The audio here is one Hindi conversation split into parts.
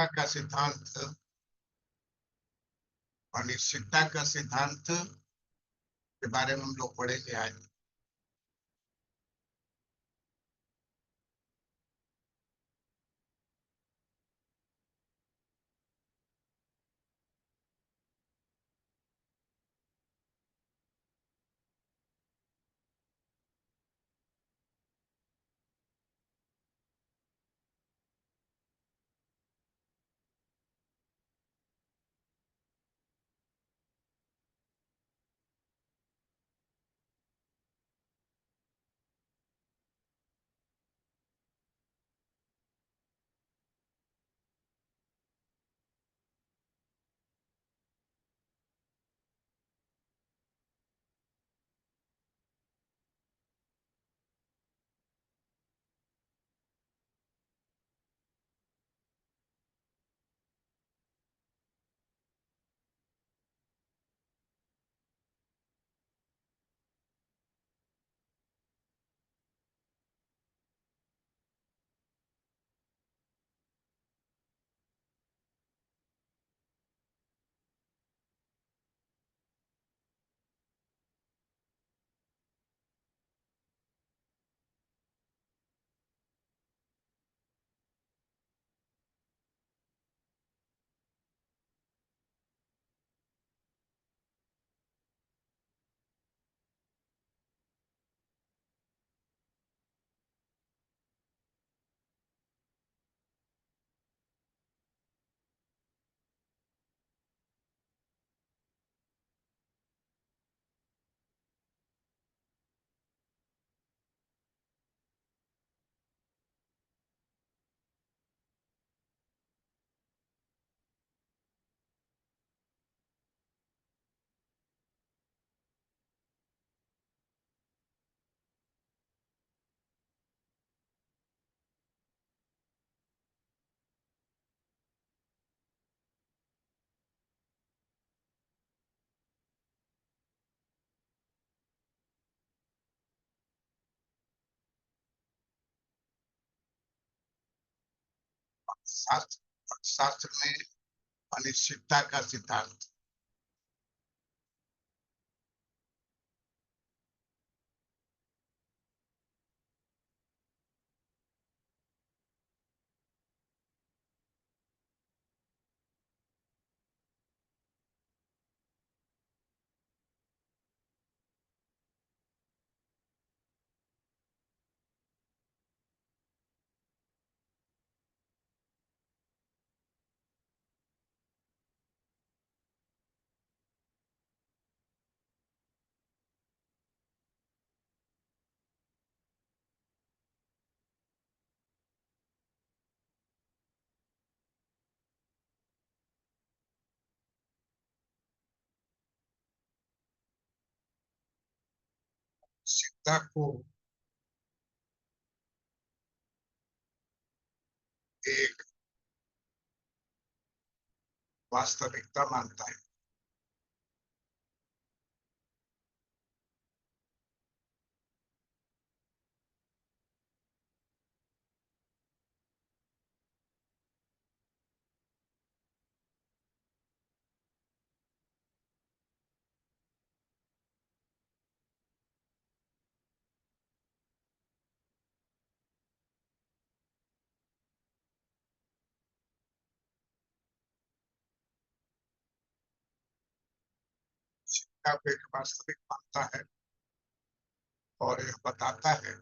का सिद्धांत, अनिश्चितता का सिद्धांत के बारे में हम लोग पढ़ेंगे आज। शास्त्र शास्त्र में अनिश्चितता का सिद्धांत। अनिश्चितता को एक वास्तविकता मानता है। अनिश्चितता को एक वास्तविक मानता है और यह बताता है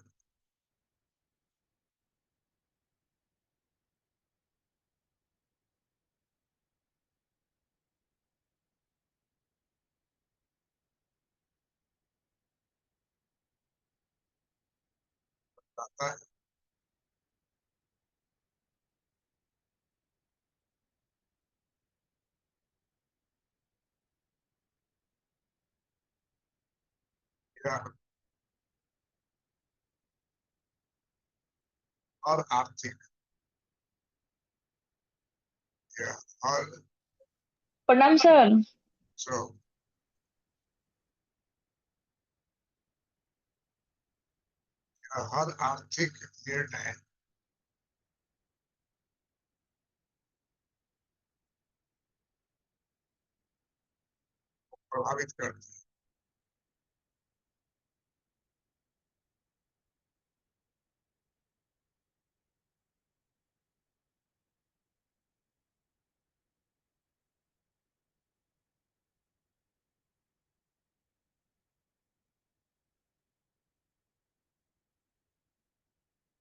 यह और आर्थिक, यह और प्रणाम सर। जो हर आर्थिक निर्णय प्रभावित करती है।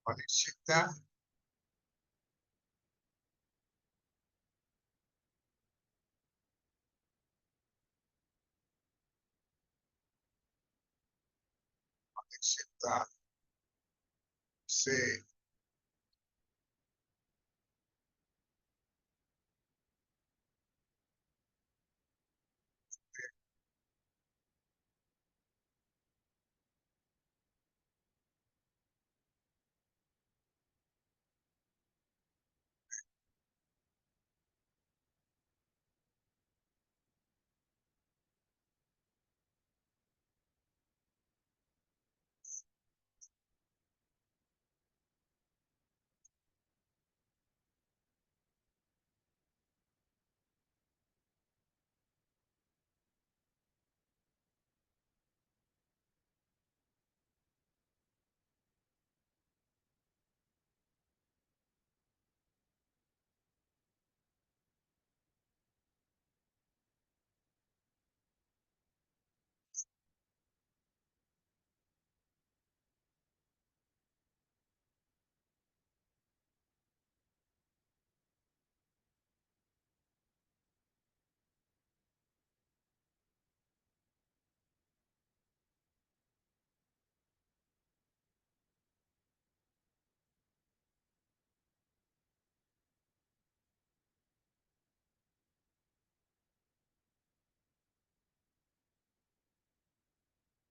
अनिश्चितता, अनिश्चितता से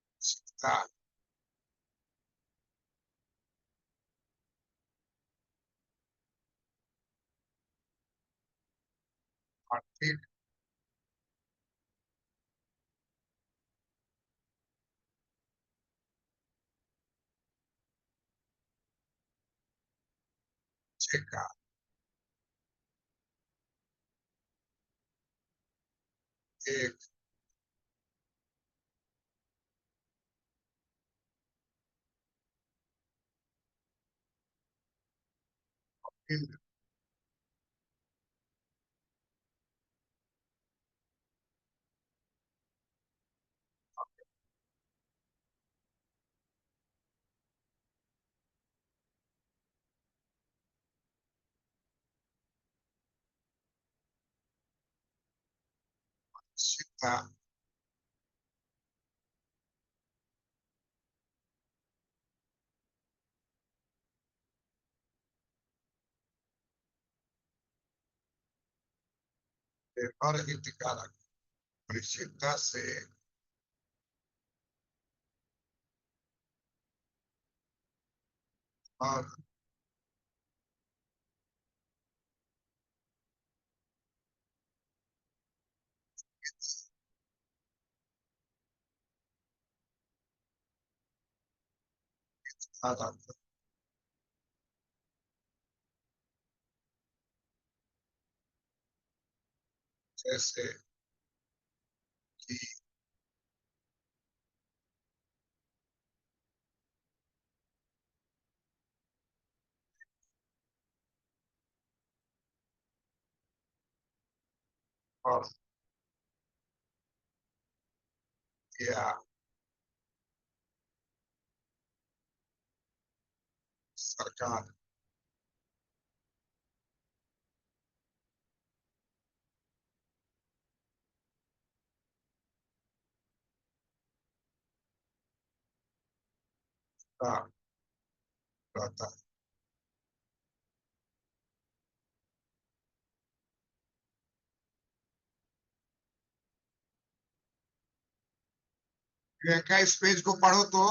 अनिश्चितता आर्थिक ढांचे का एक भिन्न अनिश्चितता और हितकारक, अनिश्चितता से और हितकारक, जैसे कि और या सरकार का रहता है। प्रियंका इस पेज को पढ़ो तो।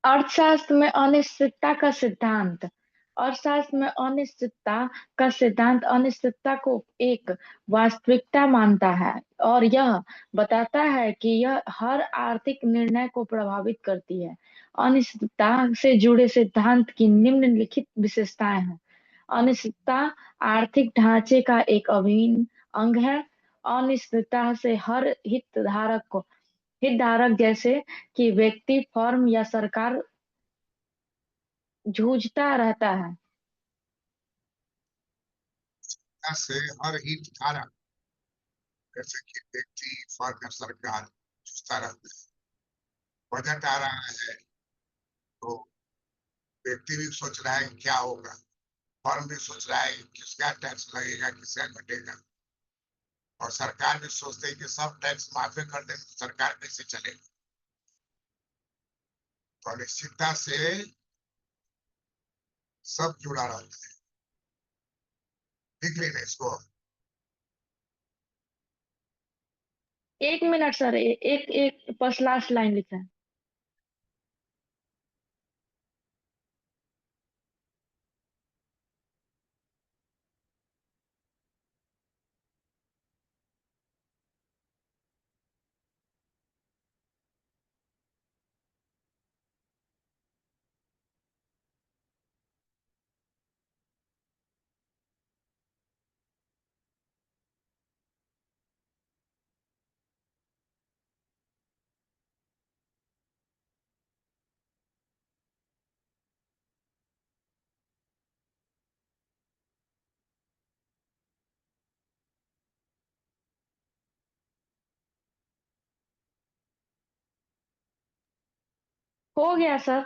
अर्थशास्त्र में अनिश्चितता का सिद्धांत। अर्थशास्त्र में अनिश्चितता का सिद्धांत अनिश्चितता को एक वास्तविकता मानता है और यह बताता है कि यह हर आर्थिक निर्णय को प्रभावित करती है। अनिश्चितता से जुड़े सिद्धांत की निम्नलिखित विशेषताएं हैं। अनिश्चितता आर्थिक ढांचे का एक अभिन्न अंग है। अनिश्चितता से हर हितधारक जैसे कि व्यक्ति, फर्म या सरकार जूझता रहता है। से हर हित धारक जैसे कि व्यक्ति, फर्म या सरकार जूझता रहता है। बजट आ रहा है तो व्यक्ति भी सोच रहा है कि क्या होगा, फर्म भी सोच रहा है कि किसका टैक्स लगेगा, किसका घटेगा, और सरकार भी सोचते है कि सब टैक्स माफी कर दें तो सरकार कैसे चलेगी। तो अनिश्चितता से सब जुड़ा रहता है। लिख लेना इसको। एक मिनट सर, एक एक बस लास्ट लाइन लिखा है। हो गया सर।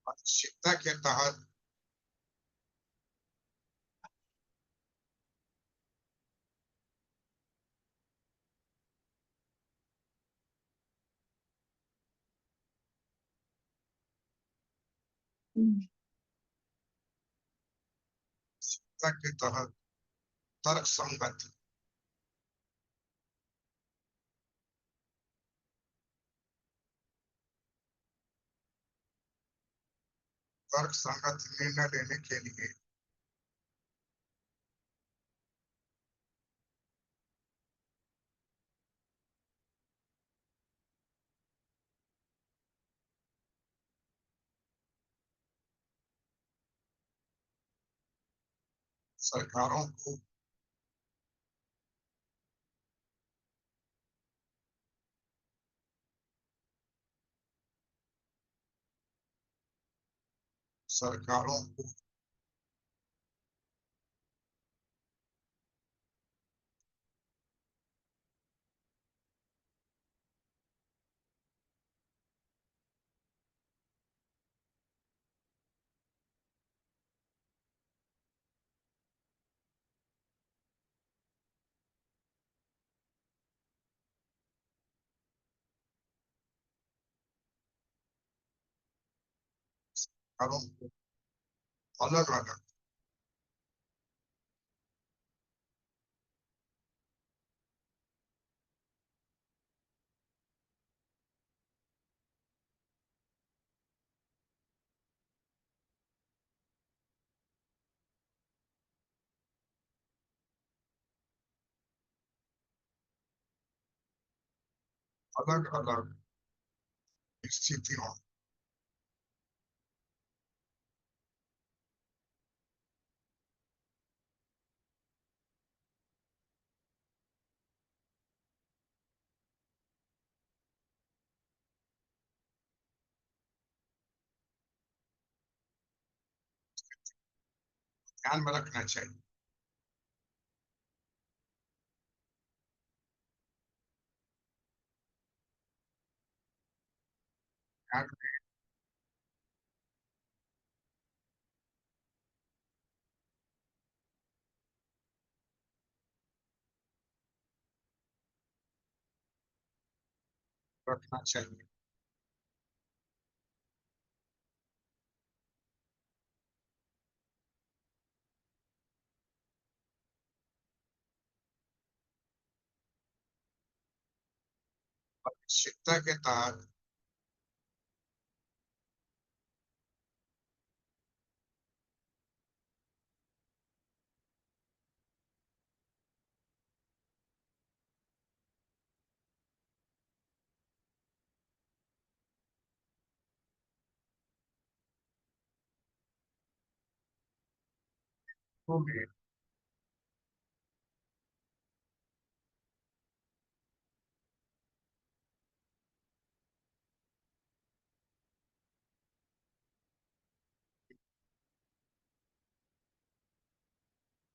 अनिश्चितता के तहत हम्म, के तहत तर्क संगत निर्णय लेने के लिए सरकारों को सरकारों को सरकारों को अलग अलग अलग अलग स्थितियों ध्यान में रखना चाहिए। ध्यान में रखना चाहिए। अनिश्चितता के तहत में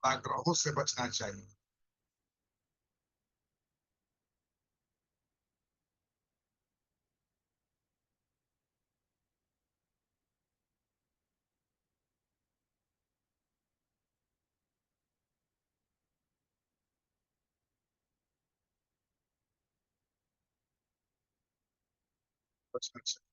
आग्रहों से बचना चाहिए। बचना चाहिए।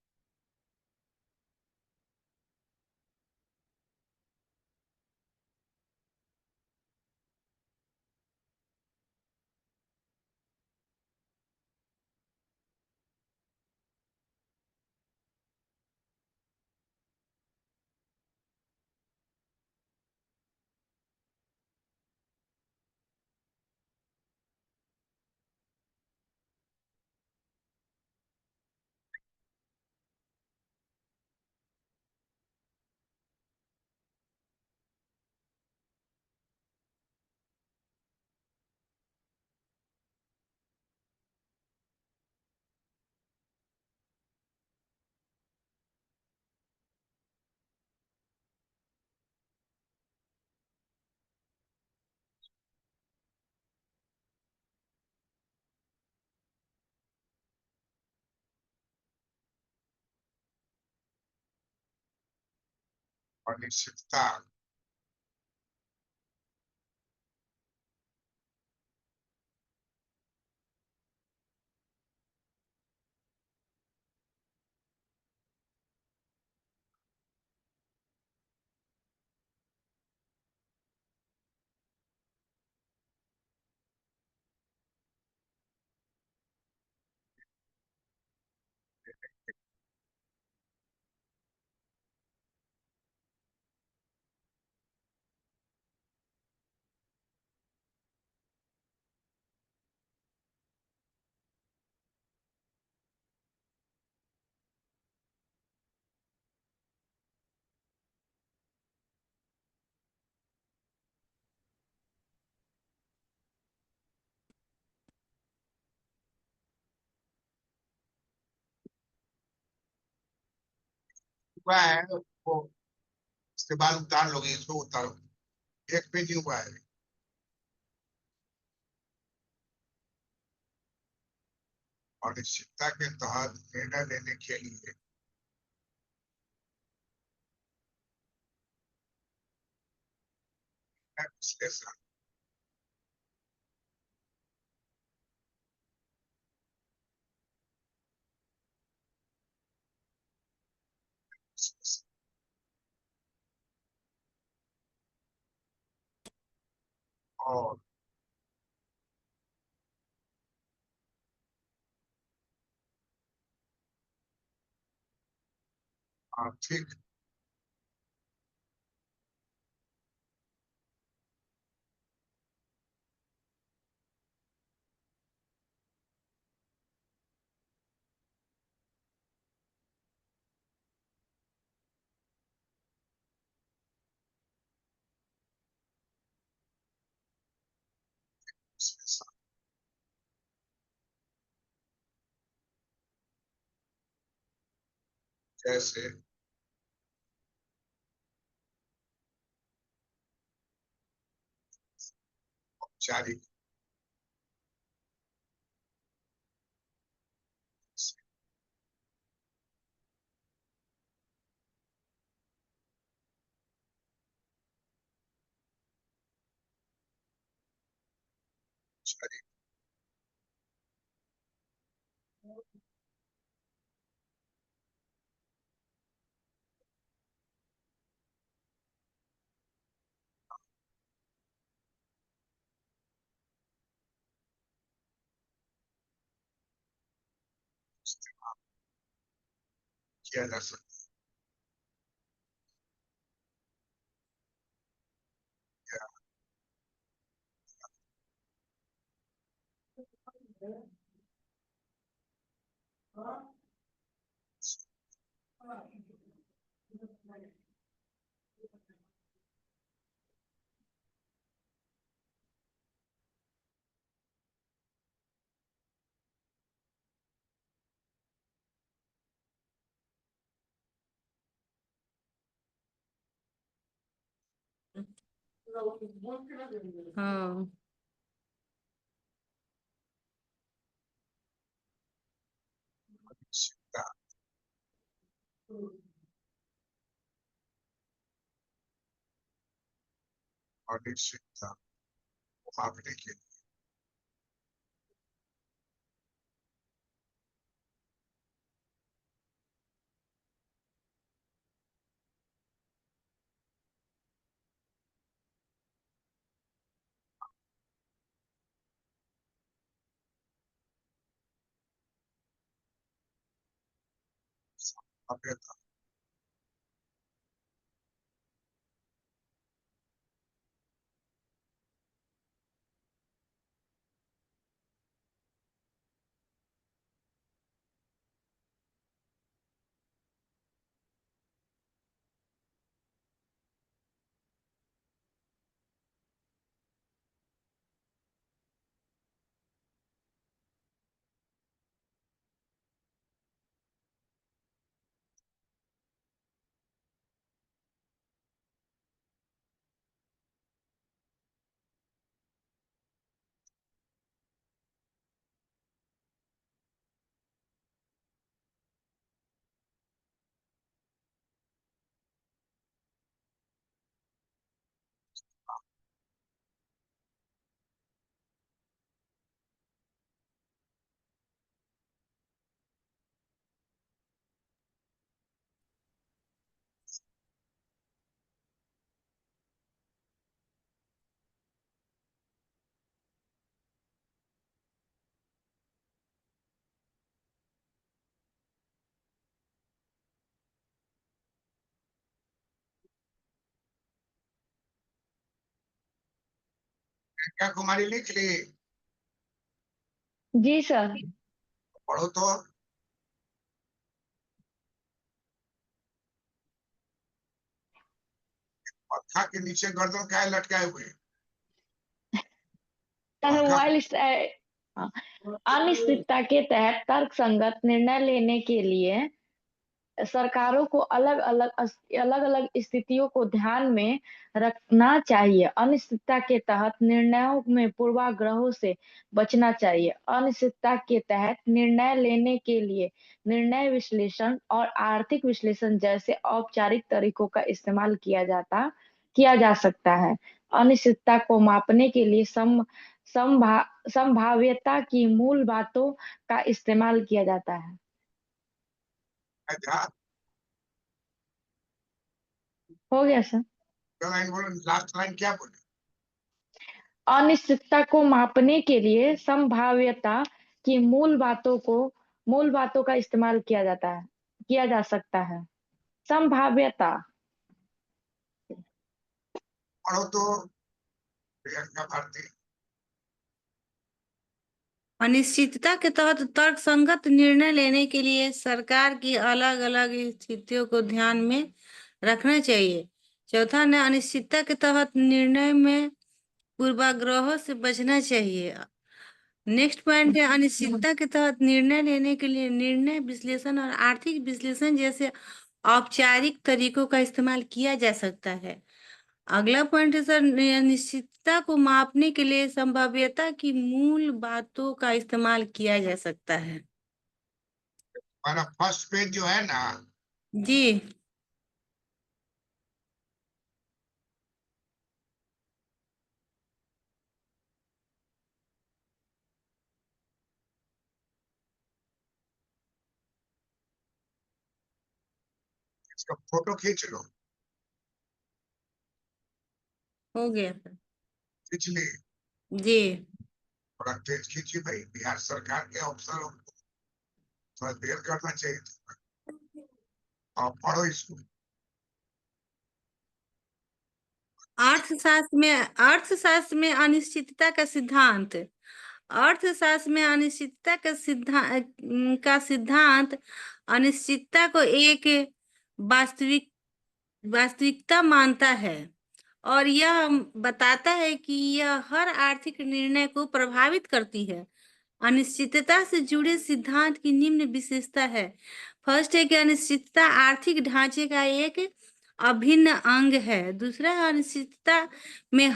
और निश्चितता हुआ है वो, उसके बाद उतार लोगे, इसको उतारो। एक पे नहीं हुआ है। और निश्चितता के तहत निर्णय लेने के लिए विश्लेषण और आर्थिक विश्लेषण, जैसे औपचारिक औपचारिक इस्तेमाल किया जा सकता हाँ अनिश्चितता, अनिश्चितता को मापने के लिए संभाव्यता, क्या कुमारी लिख ली? जी सर। पढ़ो तो। पंखा के नीचे गर्दन क्या लटकाए हुए? पंखा मोबाइल अनिश्चितता के तहत तर्क संगत निर्णय लेने के लिए सरकारों को अलग अलग स्थितियों को ध्यान में रखना चाहिए। अनिश्चितता के तहत निर्णयों में पूर्वाग्रहों से बचना चाहिए। अनिश्चितता के तहत निर्णय लेने के लिए निर्णय विश्लेषण और आर्थिक विश्लेषण जैसे औपचारिक तरीकों का इस्तेमाल किया जा सकता है। अनिश्चितता को मापने के लिए संभाव्यता की मूल बातों का इस्तेमाल किया जाता है। ध्यान, हो गया सर। लाइन बोलो, लास्ट लाइन क्या बोले? अनिश्चितता को मापने के लिए संभाव्यता की मूल बातों का इस्तेमाल किया जा सकता है। संभाव्यता। पढ़ो तो प्रियंका भारती। अनिश्चितता के तहत तर्कसंगत निर्णय लेने के लिए सरकार की अलग अलग स्थितियों को ध्यान में रखना चाहिए। चौथा ने अनिश्चितता के तहत निर्णय में पूर्वाग्रहों से बचना चाहिए। नेक्स्ट पॉइंट है अनिश्चितता के तहत निर्णय लेने के लिए निर्णय विश्लेषण और आर्थिक विश्लेषण जैसे औपचारिक तरीकों का इस्तेमाल किया जा सकता है। अगला पॉइंट है सर, अनिश्चितता को मापने के लिए संभाव्यता की मूल बातों का इस्तेमाल किया जा सकता है। हमारा फर्स्ट पेज जो है ना, जी इसका फोटो खींच लो। हो गया सर। खींच ली? जी थोड़ा तेज खींची भाई, बिहार सरकार के अफसरों को थोड़ा देर करना चाहिए था। और पढ़ो इसको। अर्थशास्त्र में अनिश्चितता का सिद्धांत। अर्थशास्त्र में अनिश्चितता का सिद्धांत अनिश्चितता को एक वास्तविकता मानता है और यह बताता है कि यह हर आर्थिक निर्णय को प्रभावित करती है। अनिश्चितता से जुड़े सिद्धांत की निम्न विशेषता है। फर्स्ट है कि अनिश्चितता आर्थिक ढांचे का एक अभिन्न अंग है। दूसरा है अनिश्चितता में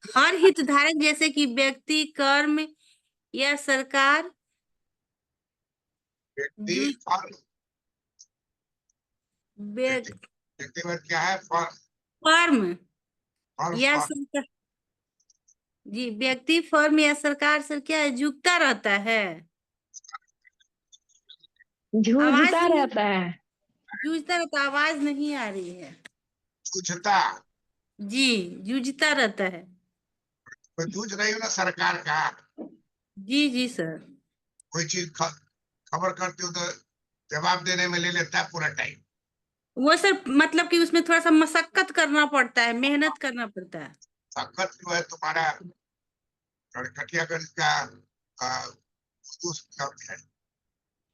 हर हितधारक जैसे कि व्यक्ति, कर्म या सरकार व्यक्ति जूझ फर्म, व्यक्ति में क्या है? फर्म, फर्म फर्म, या फर्म। सरकार, जी, व्यक्ति, फर्म या सरकार से क्या है, जुझता रहता है। आवाज जूझता नहीं, रहता है। जूझता रहता, आवाज नहीं आ रही है। जूझता, जी, जूझता रहता है। कोई जूझ रही हो ना सरकार का, जी जी सर। कोई चीज खबर करती हो तो जवाब देने में ले लेता है पूरा टाइम। वो सर मतलब कि उसमें थोड़ा सा मशक्कत करना पड़ता है, मेहनत करना पड़ता है। ताकत जो है तुम्हारा कटियागंज का उस शब्द है।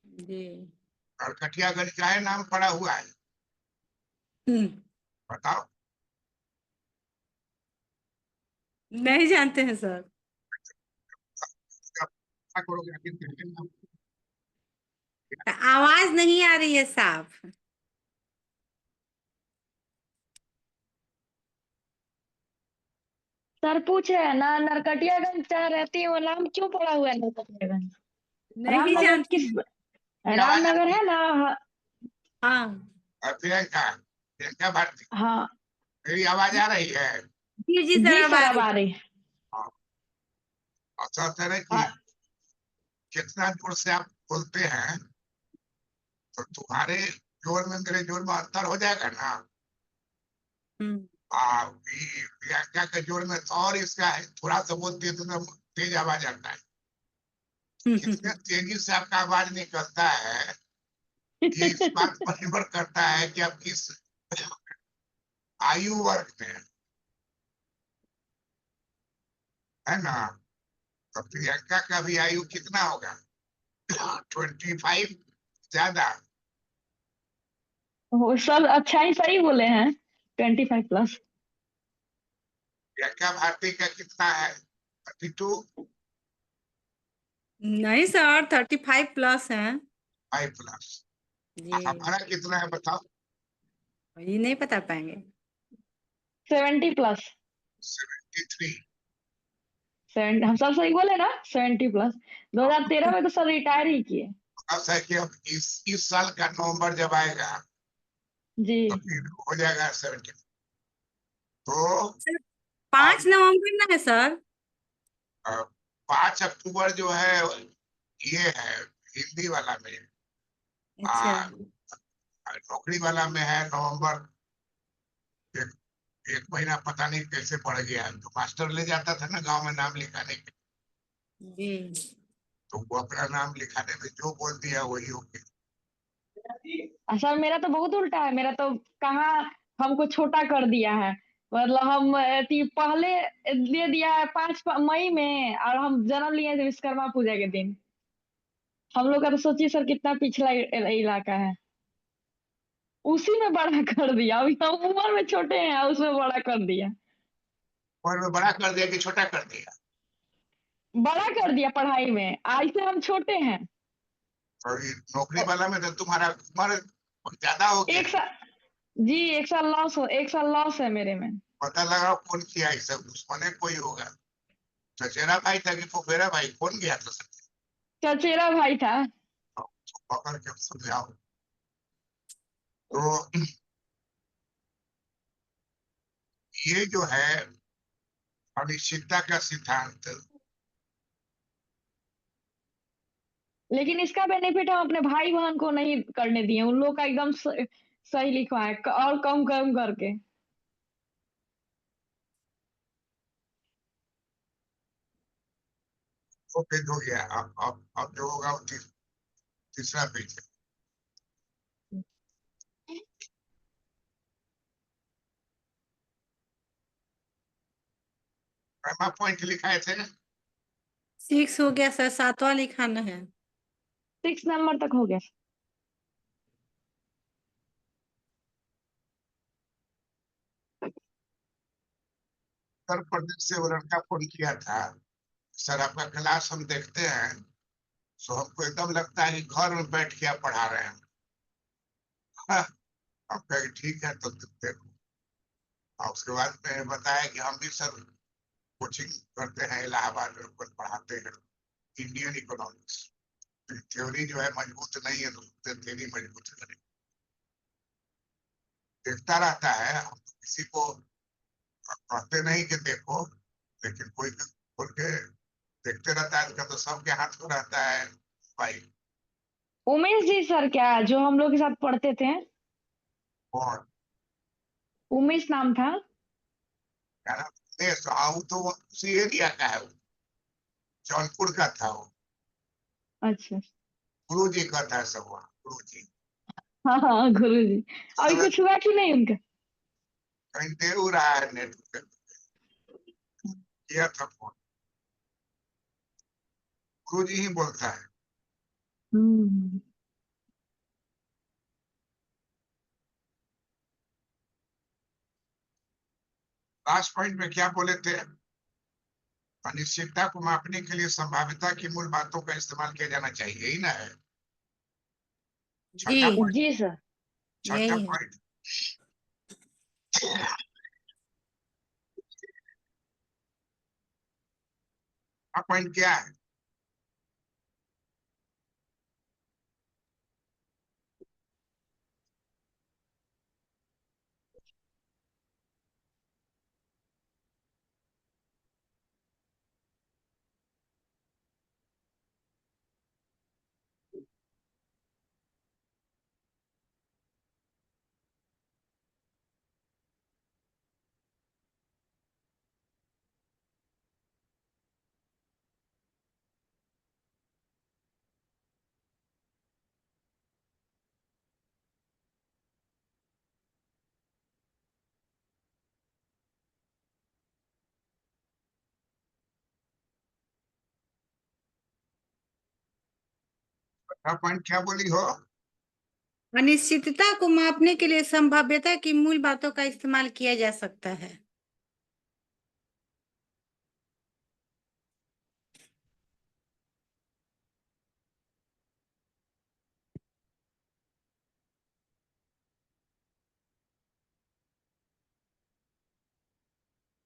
जी। कटियागंज का है नाम पड़ा हुआ है, हम्म, बताओ। नहीं जानते हैं सर। क्या करोगे आखिर करके नाम? आवाज नहीं आ रही है साफ। सर पूछ रहे हैं ना, नरकटियागंज जहाँ रहती है वो नाम क्यों पड़ा हुआ है नरकटियागंज? नहीं रामनगर जानते किस, हैं। मेरी आवाज आ रामनगर रही है ना? हाँ है? प्रियंका, प्रियंका भारती, हाँ मेरी आवाज आ रही है? जी जी सर, जी अब सर, आ अब रही। आ रही है। हाँ, अच्छा तरह की हाँ, कितना जोर से आप बोलते हैं तो तुम्हारे जोर में मेरे जोर में अंतर हो जाएगा ना। हम्म। प्रियंका के जोर में तो और इसका है, थोड़ा सा बोलती है तो एकदम तेज आवाज आता है। कितने तेजी से आपका आवाज निकलता है ये इस बात पर निर्भर करता है कि आप किस आयु वर्ग में हैं, है ना। तो प्रियंका का भी आयु कितना होगा? 25 ज्यादा। वो सर अच्छा ही सही बोले हैं, 25+। प्रियंका भारती का कितना है? 32, नहीं सर, 35+ है। 5+। जी, हमारा कितना है बताओ? ये नहीं बता पाएंगे। 70+। 73। हम सब सही बोले ना, 70+। 2013 में तो सर रिटायर ही किए। अब है कि अब इस साल का नवंबर जब आएगा जी। तो फिर हो जाएगा 70। तो सर, अब 5 नवंबर ना है सर? 5 अक्टूबर जो है ये है हिंदी वाला में, अच्छा। नौकरी वाला में है नवंबर। एक, एक महीना पता नहीं कैसे पड़ गया, तो मास्टर ले जाता था ना गांव में नाम लिखाने के, जी। तो वो अपना नाम लिखाने में जो बोल दिया वही हो गया। सर मेरा तो बहुत उल्टा है, मेरा तो कहाँ हमको छोटा कर दिया है। मतलब हम पहले दे दिया है 5 मई में, और हम जन्म लिए थे विश्वकर्मा पूजा के दिन। हम लोग का तो सोचिए सर कितना पिछड़ा इलाका है, उसी में बड़ा कर दिया। अभी हम उम्र में छोटे हैं, उसमें बड़ा कर दिया। और में बड़ा कर दिया कि छोटा कर दिया? बड़ा कर दिया पढ़ाई में, आज से हम छोटे हैं। और ये नौकरी वाला में तो तुम्हारा उम्र ज्यादा हो गया। 1 साल, जी 1 साल लॉस है मेरे में। पता लगाओ कौन किया ये सब, दुश्मन कोई होगा। चचेरा भाई था कि फुफेरा भाई, कौन गया था सब? चचेरा भाई था। पकड़ के समझाओ। तो ये जो है अनिश्चितता का सिद्धांत, लेकिन इसका बेनिफिट हम अपने भाई बहन को नहीं करने दिए, उन लोग का एकदम सही लिखा है, और कम कम करके। वो पेज हो गया। अब जो होगा वो तीसरा पेज है। पॉइंट लिखाए थे। 6 हो गया सर, 7वां लिखाना है। 6 नंबर तक हो गया। उत्तर प्रदेश से वो लड़का फोन किया था, सर आपका क्लास हम देखते हैं, सो हमको एकदम लगता है कि घर में बैठ के आप पढ़ा रहे हैं। हाँ, अब कहे ठीक है तो तुम देखो। और उसके बाद मैंने बताया कि हम भी सर कोचिंग करते हैं इलाहाबाद में, पर पढ़ाते हैं इंडियन इकोनॉमिक्स। थ्योरी जो है मजबूत नहीं है तो थ्योरी मजबूत करें। देखता रहता है, हम तो किसी को कहते नहीं कि देखो, लेकिन कोई भी खोल के देखते रहता है, तो सबके हाथ में रहता है भाई। उमेश जी सर क्या, जो हम लोग के साथ पढ़ते थे? और उमेश नाम था। क्या नाम, उमेश, हाँ, वो तो उसी एरिया का है, वो जौनपुर का था वो। अच्छा। गुरु जी का था सब वहाँ, गुरु जी। हाँ हाँ, गुरु जी। उस अभी समय कुछ हुआ कि नहीं उनका? कहीं दे रहा है नेट पे, किया था फोन। गुरु जी ही बोलता है। हम्म। लास्ट पॉइंट में क्या बोले थे? अनिश्चितता को मापने के लिए संभाव्यता की मूल बातों का इस्तेमाल किया जाना चाहिए, यही ना है छठा जी पॉइंट। जी सर। छठा यही है। पॉइंट, छठा पॉइंट क्या है? छठा पॉइंट क्या बोली हो? अनिश्चितता को मापने के लिए संभाव्यता की मूल बातों का इस्तेमाल किया जा सकता है।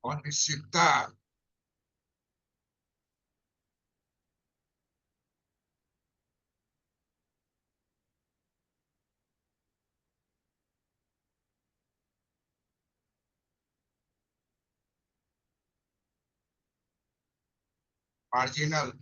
अनिश्चितता मार्जिनल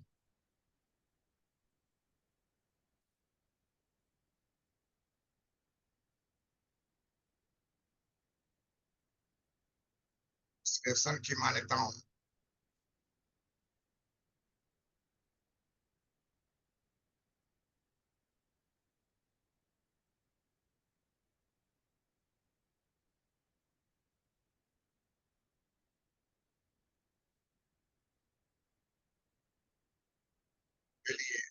विश्लेषण की मान्यताओं। के लिए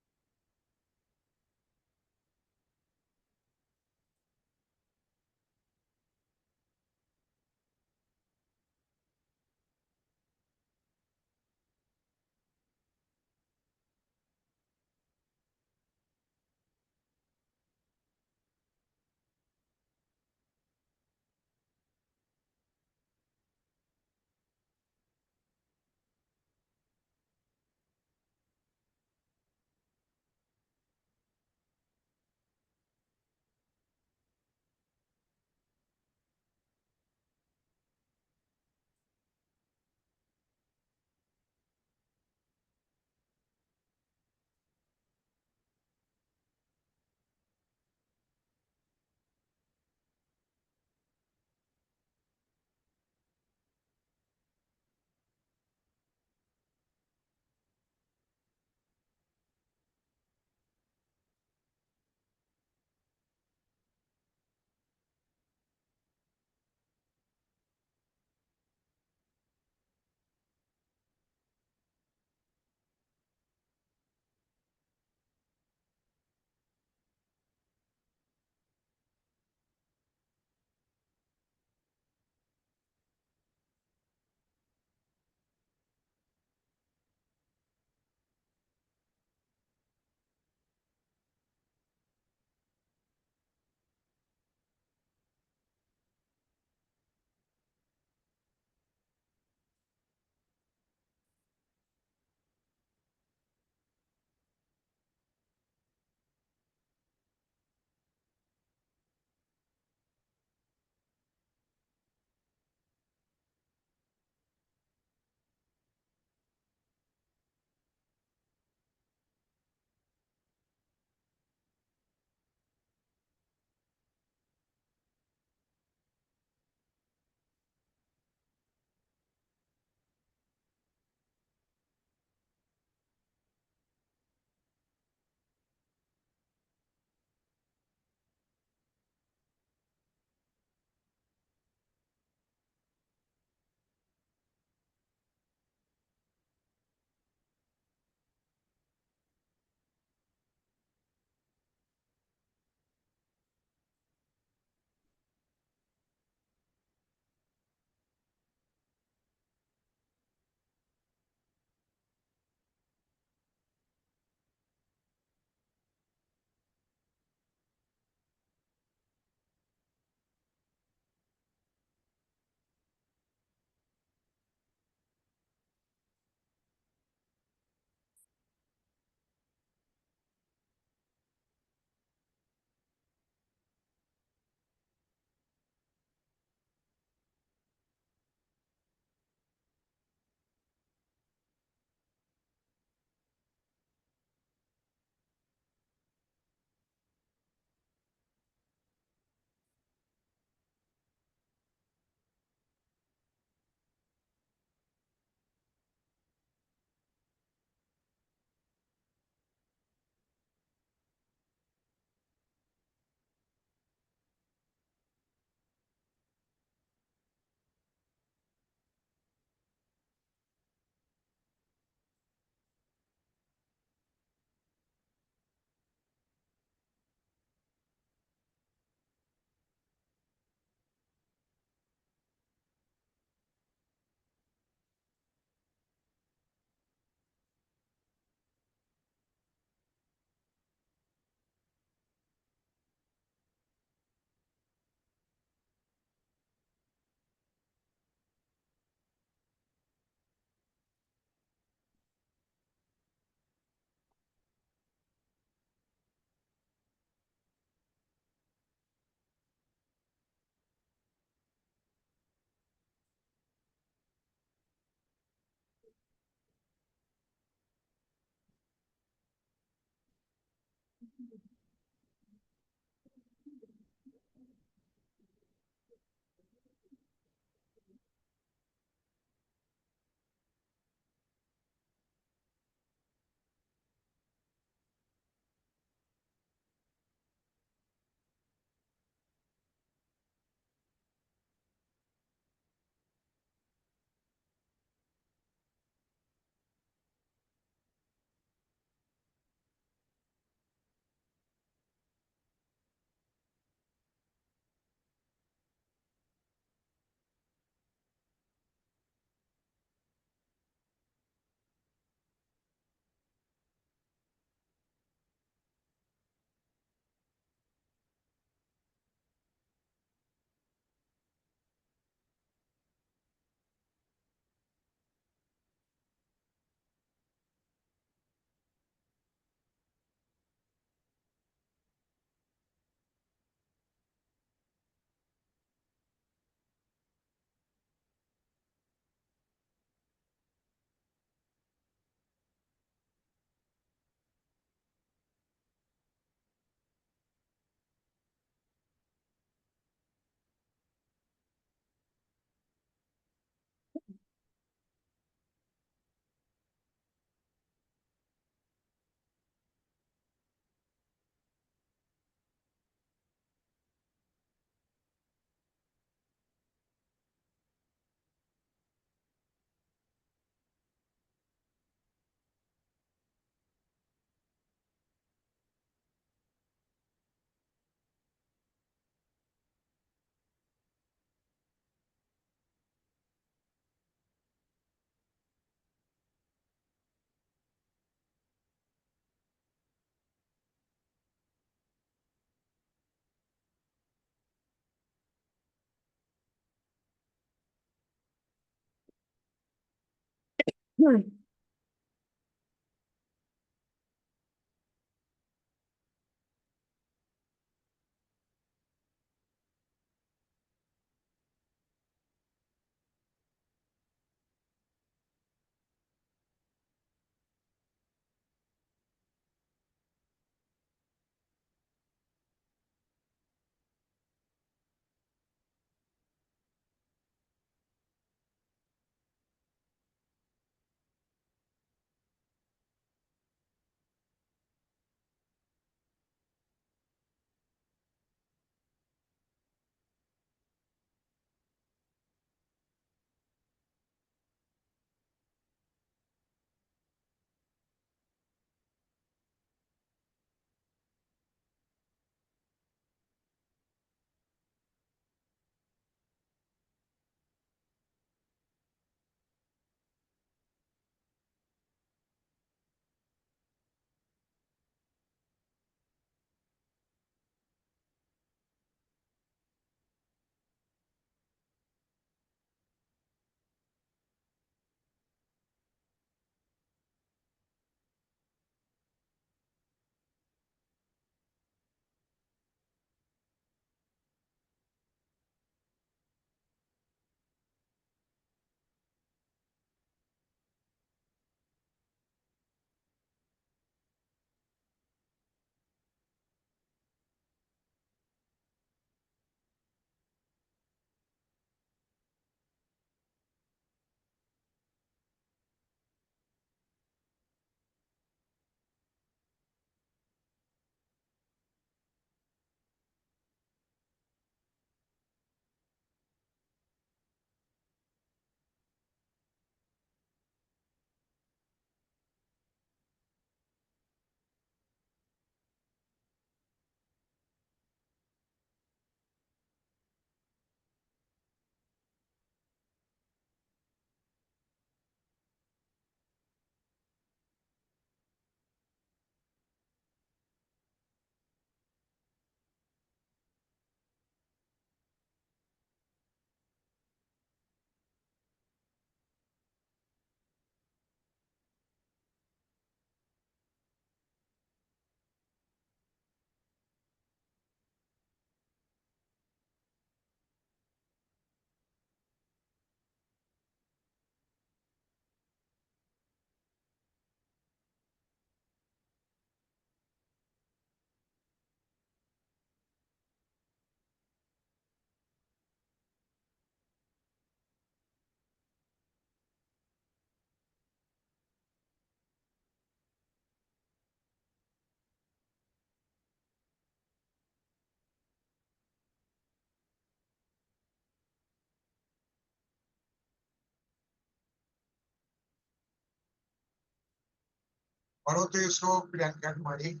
पढ़ो तो इसको प्रियंका कुमारी।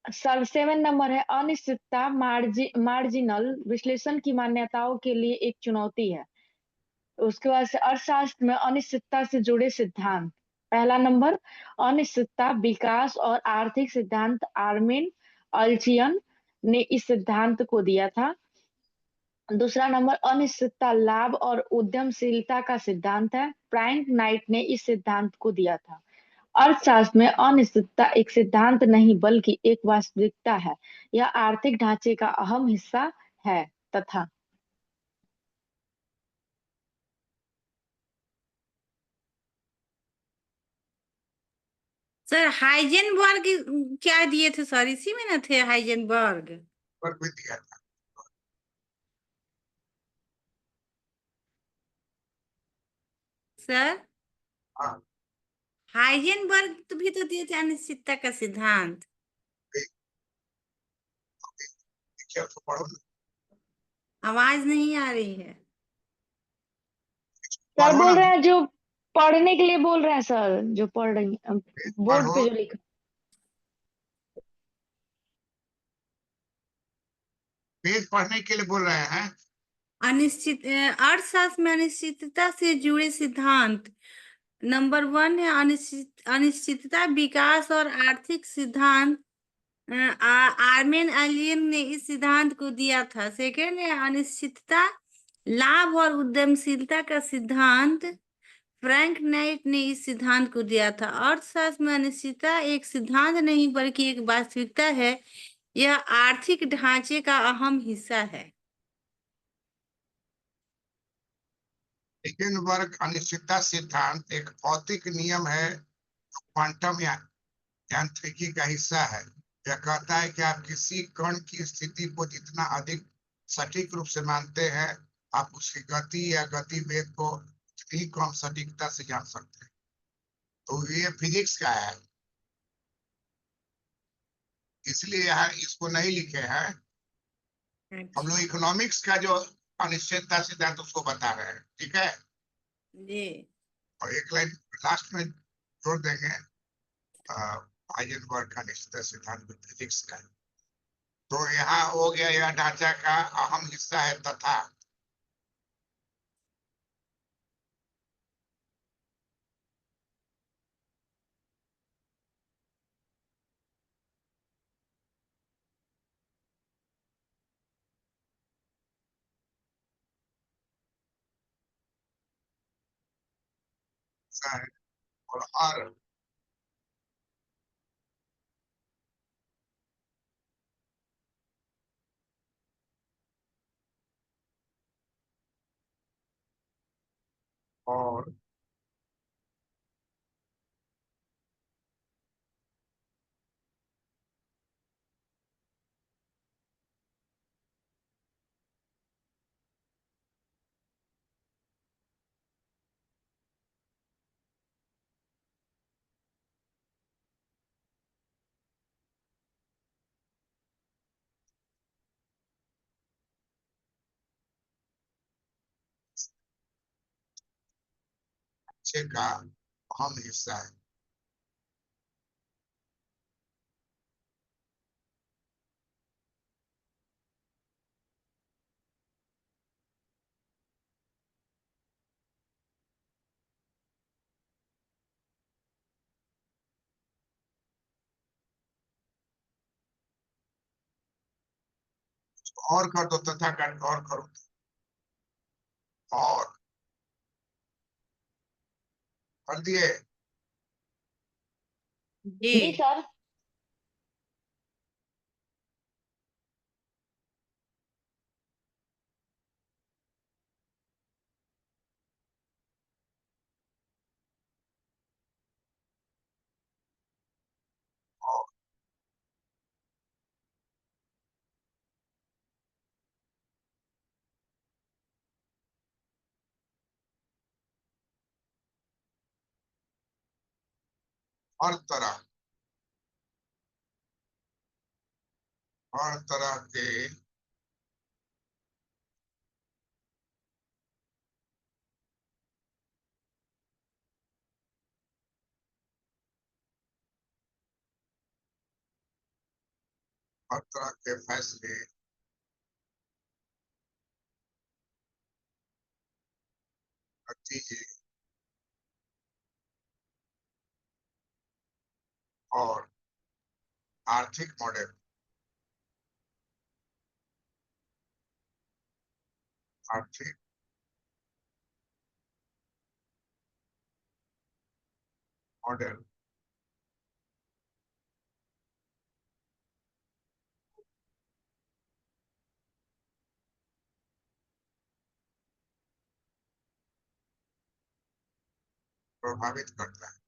सर 7 नंबर है, अनिश्चितता मार्जिनल विश्लेषण की मान्यताओं के लिए एक चुनौती है। उसके बाद से अर्थशास्त्र में अनिश्चितता से जुड़े सिद्धांत। पहला नंबर, अनिश्चितता विकास और आर्थिक सिद्धांत आर्मिन अल्चियन ने इस सिद्धांत को दिया था। दूसरा नंबर, अनिश्चितता लाभ और उद्यमशीलता का सिद्धांत है, फ्रैंक नाइट ने इस सिद्धांत को दिया था। अर्थशास्त्र में अनिश्चितता एक सिद्धांत नहीं बल्कि एक वास्तविकता है। यह आर्थिक ढांचे का अहम हिस्सा है तथा सर हाइजेनबर्ग क्या दिए थे सर, इसी में ना थे हाइजेनबर्ग? पर भी दिया था। सर हाँ, हाइजेनबर्ग तो भी तो दिए थे अनिश्चितता का सिद्धांत। देखिए उसको पढ़ो ना। आवाज नहीं आ रही है। सर पढ़ो बोल ना, रहे हैं जो पढ़ने के लिए बोल रहे हैं सर, जो पढ़ रही बोर्ड पढ़ो। पे जो लिखा। पेज पढ़ने के लिए बोल रहे हैं। अर्थशास्त्र में अनिश्चितता से जुड़े सिद्धांत। नंबर 1 है अनिश्चितता विकास और आर्थिक सिद्धांत। आर्मेन अलियन ने इस सिद्धांत को दिया था। सेकेंड है अनिश्चितता लाभ और उद्यमशीलता का सिद्धांत। फ्रैंक नाइट ने इस सिद्धांत को दिया था। अर्थशास्त्र में अनिश्चितता एक सिद्धांत नहीं बल्कि एक वास्तविकता है। यह आर्थिक ढांचे का अहम हिस्सा है। हाइजेनबर्ग अनिश्चितता सिद्धांत एक भौतिक नियम है जो क्वांटम यांत्रिकी का हिस्सा है। यह कहता है कि आप किसी कण की स्थिति को जितना अधिक सटीक रूप से मानते हैं, आप उसकी गति या गति वेग को उतनी कम सटीकता से जान सकते हैं। तो ये फिजिक्स का है, इसलिए यहाँ इसको नहीं लिखे हैं। हम लोग इकोनॉमिक्स का जो अनिश्चितता सिद्धांत उसको बता रहे हैं, ठीक है। जी और एक लाइन लास्ट में जोड़ देंगे, हाइजेनबर्ग का अनिश्चितता सिद्धांत फिजिक्स का। तो यहाँ हो गया, यह ढांचा का अहम हिस्सा है तथा हिस्सा है। और हर और ढांचे का अहम हिस्सा है। और कर दो, तथा कर और करो। और कर दिए। जी जी सर। और हर तरह के हर तरह के फैसले करती है और आर्थिक मॉडल आर्थिक मॉडल प्रभावित करता है।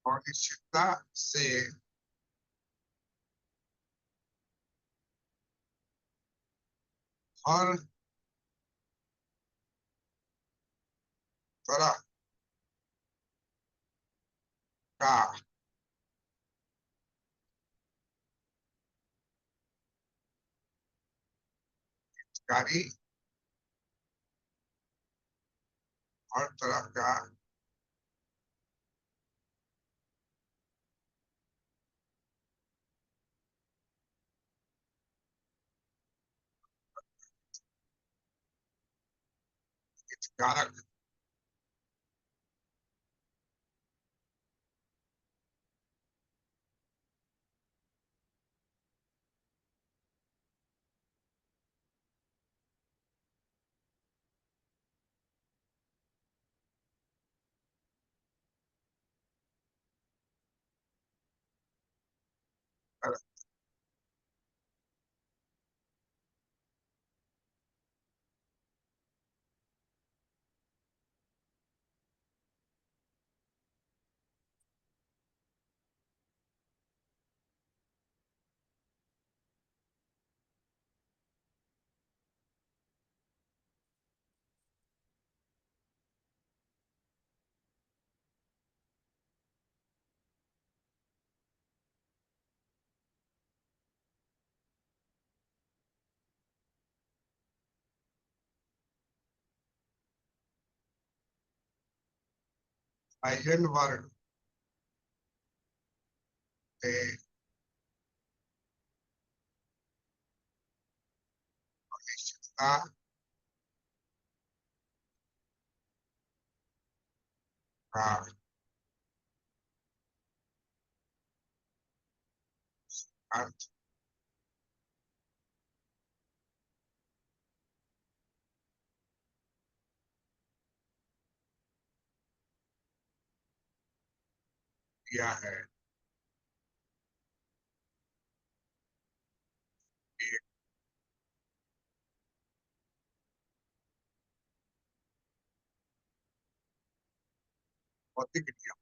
और निश्चितता से हर तरह का अधिकारी हर तरह का हितधारक आइजनबर्ग ने अनिश्चितता का अर्थ किया है। एक भौतिक नियम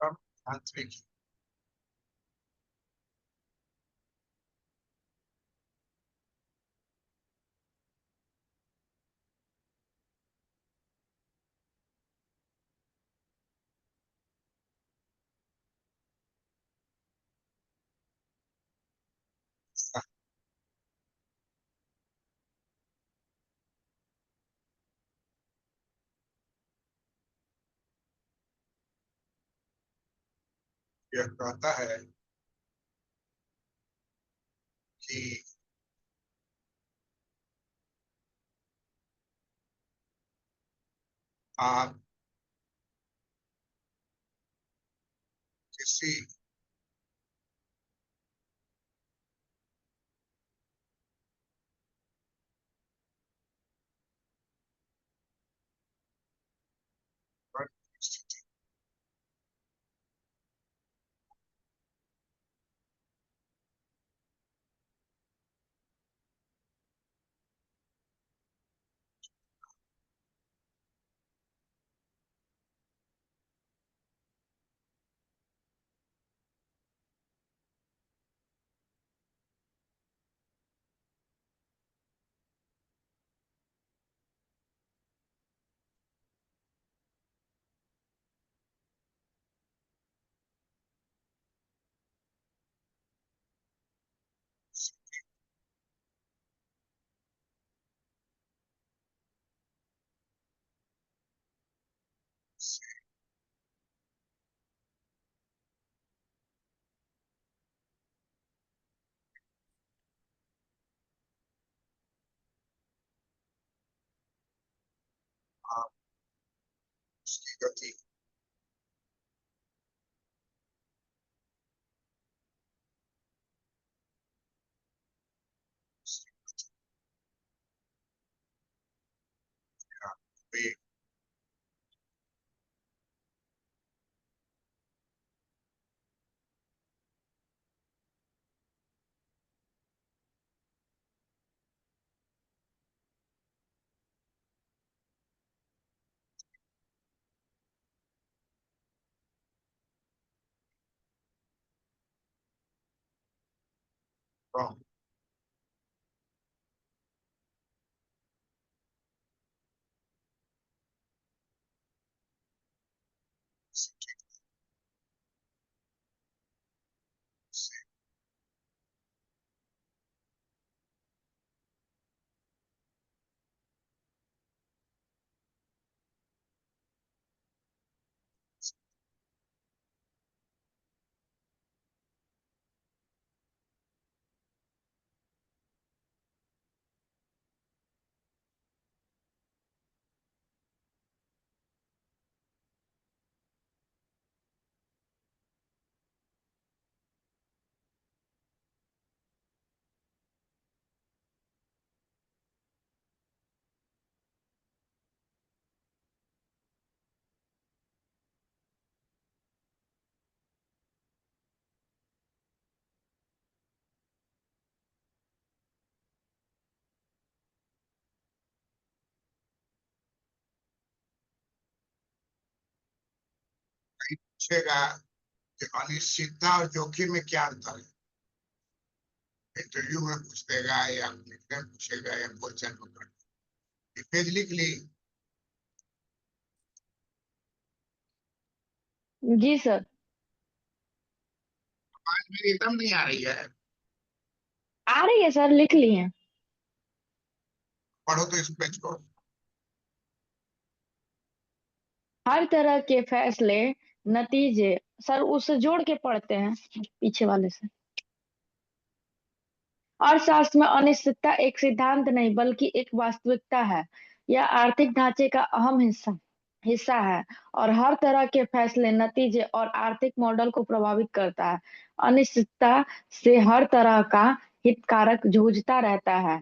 कम यांत्रिकी यह कहता है कि आप किसी परिस्थिति हाँ, उसकी गति वेग। तो पूछेगा कि अनिश्चितता और जोखिम में क्या अंतर है। इंटरव्यू में पूछ देगा या लिखने में पूछेगा या क्वेश्चन पेपर पेज लिख ली। जी सर। आज मेरी एकदम नहीं आ रही है। आ रही है सर, लिख लिए। पढ़ो तो इस पेज को। हर तरह के फैसले, नतीजे। सर उससे जोड़ के पढ़ते हैं पीछे वाले से। अर्थशास्त्र में अनिश्चितता एक सिद्धांत नहीं बल्कि एक वास्तविकता है। यह आर्थिक ढांचे का अहम हिस्सा हिस्सा है और हर तरह के फैसले, नतीजे और आर्थिक मॉडल को प्रभावित करता है। अनिश्चितता से हर तरह का हितधारक जूझता रहता है।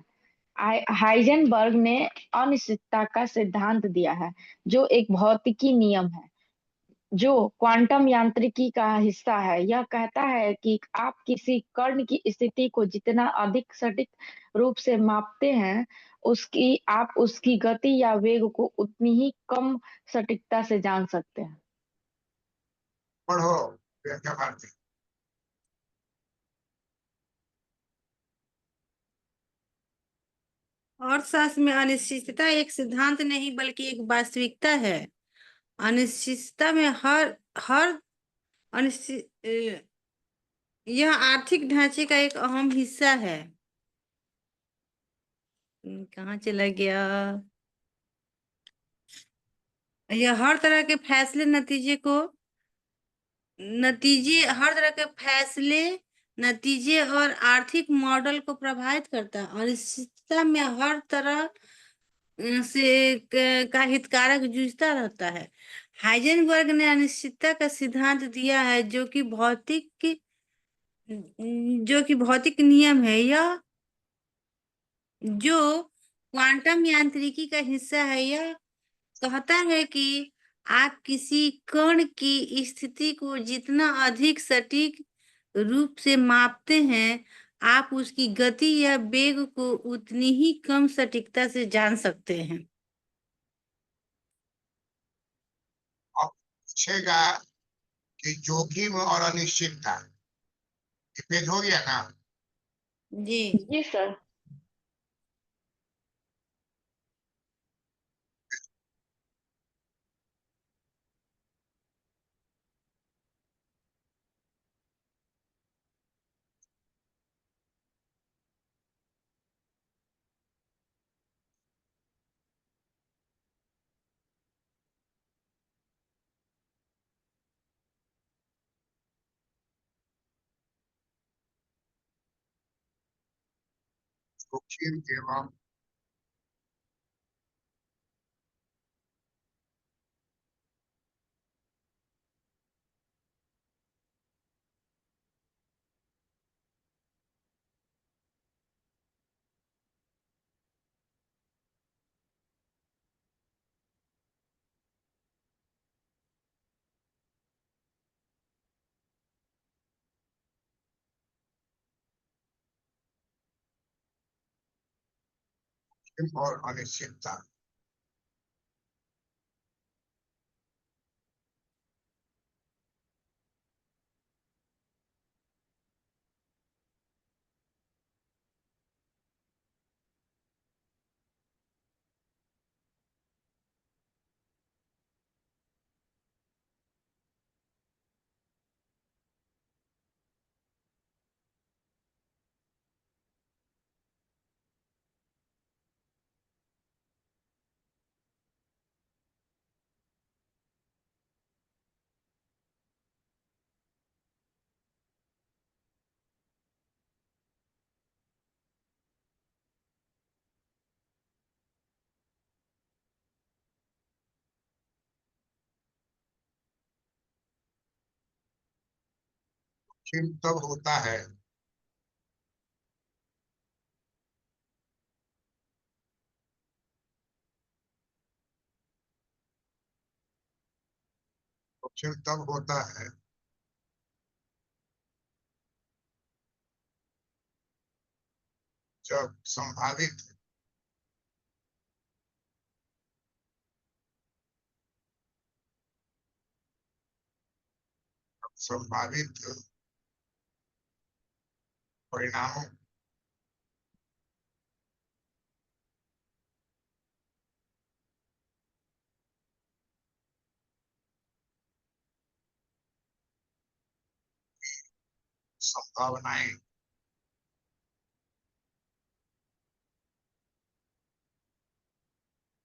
हाइजेनबर्ग ने अनिश्चितता का सिद्धांत दिया है, जो एक भौतिकी नियम है जो क्वांटम यांत्रिकी का हिस्सा है। यह कहता है कि आप किसी कण की स्थिति को जितना अधिक सटीक रूप से मापते हैं, उसकी आप उसकी गति या वेग को उतनी ही कम सटीकता से जान सकते हैं। पढ़ो व्याख्या भारती। अर्थशास्त्र में अनिश्चितता एक सिद्धांत नहीं बल्कि एक वास्तविकता है। अनिश्चितता में हर हर अनिश्चित यह आर्थिक ढांचे का एक अहम हिस्सा है। कहाँ चला गया? यह हर तरह के फैसले, हर तरह के फैसले, नतीजे और आर्थिक मॉडल को प्रभावित करता है। अनिश्चितता में हर तरह का हितधारक जूझता रहता है। हाइजेनबर्ग ने अनिश्चितता का सिद्धांत दिया है, जो कि भौतिक नियम है। यह जो क्वांटम यांत्रिकी का हिस्सा है। यह कहता है कि आप किसी कण की स्थिति को जितना अधिक सटीक रूप से मापते हैं, आप उसकी गति या वेग को उतनी ही कम सटीकता से जान सकते हैं। अब पूछेगा कि जोखिम और अनिश्चितता। ये पेज हो गया ना। जी। जी सर। जोखिम एवं और अनिश्चितता। जोखिम तब होता है जोखिम तब होता है जब संभावित परिणामों संभावनाएं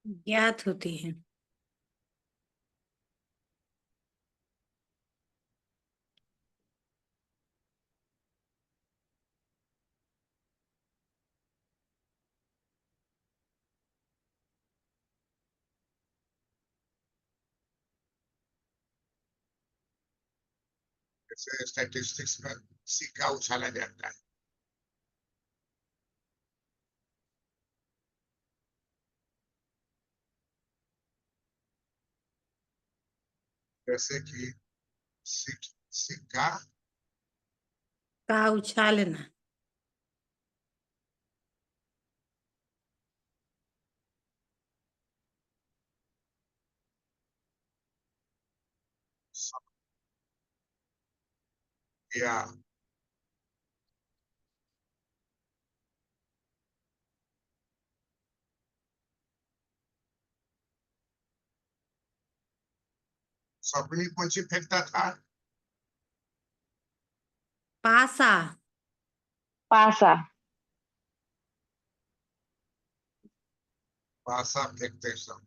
ज्ञात होती है। जैसे स्टैटिस्टिक्स में सिक्का उछाला जाता है, जैसे कि सिक्का का उछालना। या सपनी पंछी फेंकता था, पासा। पासा। पासा फेंकते समय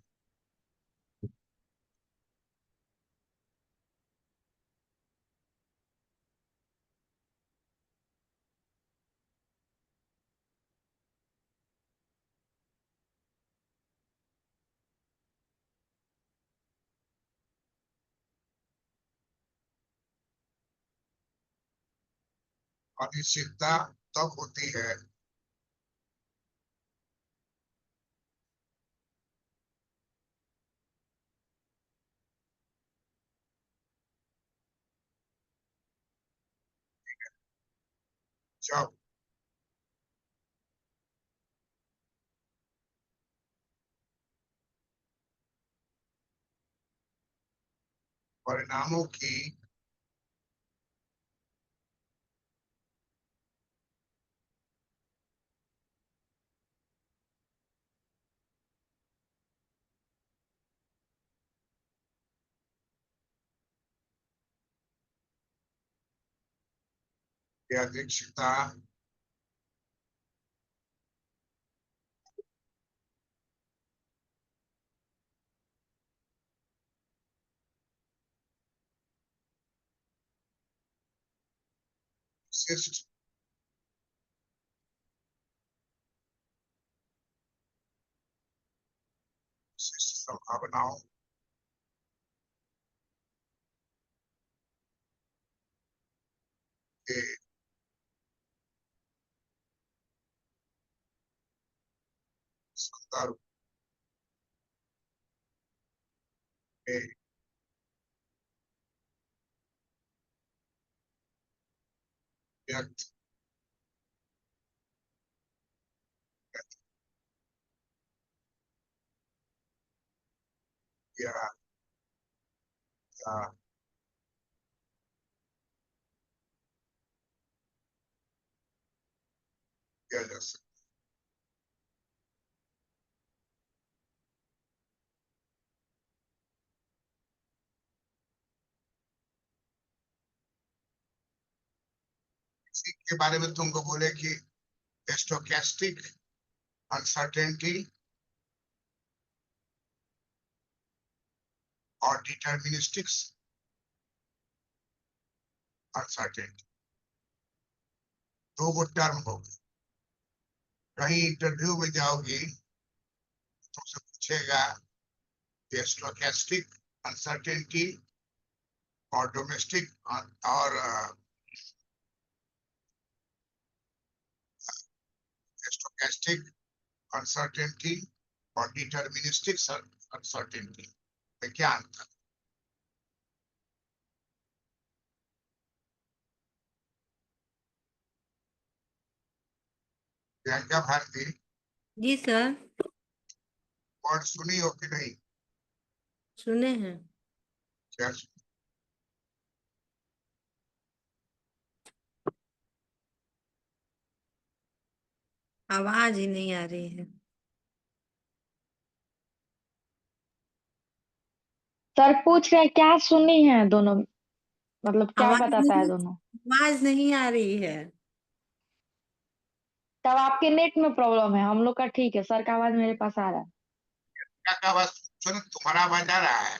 अनिश्चितता तब होती है जब परिणामों की यादृच्छिकता विशिष्ट विशिष्ट संभावनाओं के संदर्भ में व्यक्त या या किया जा सकता है। इसी के बारे में तुमको बोले कि स्टोकेस्टिक अनसर्टेनिटी और डिटर्मिनिस्टिक्स अनसर्टेनिटी, दो वो टर्म हो गए। कहीं इंटरव्यू में जाओगी तुमसे पूछेगा स्टोकेस्टिक अनसर्टेनिटी और डोमेस्टिक और स्टोकेस्टिक अनसर्टेनिटी और डिटर्मिनिस्टिक अनसर्टेनिटी में क्या अंतर? प्रियंका भारती, जी सर, वर्ड सुनी हो कि नहीं? सुने हैं। क्या आवाज ही नहीं आ रही है। सर पूछ रहे हैं क्या सुनी है दोनों, मतलब क्या बताता है नहीं, दोनों। आवाज नहीं आ रही है। तब आपके नेट में प्रॉब्लम है, हम लोग का ठीक है, सर का आवाज मेरे पास आ रहा है। क्या आवाज सुन, तुम्हारा आवाज आ रहा है?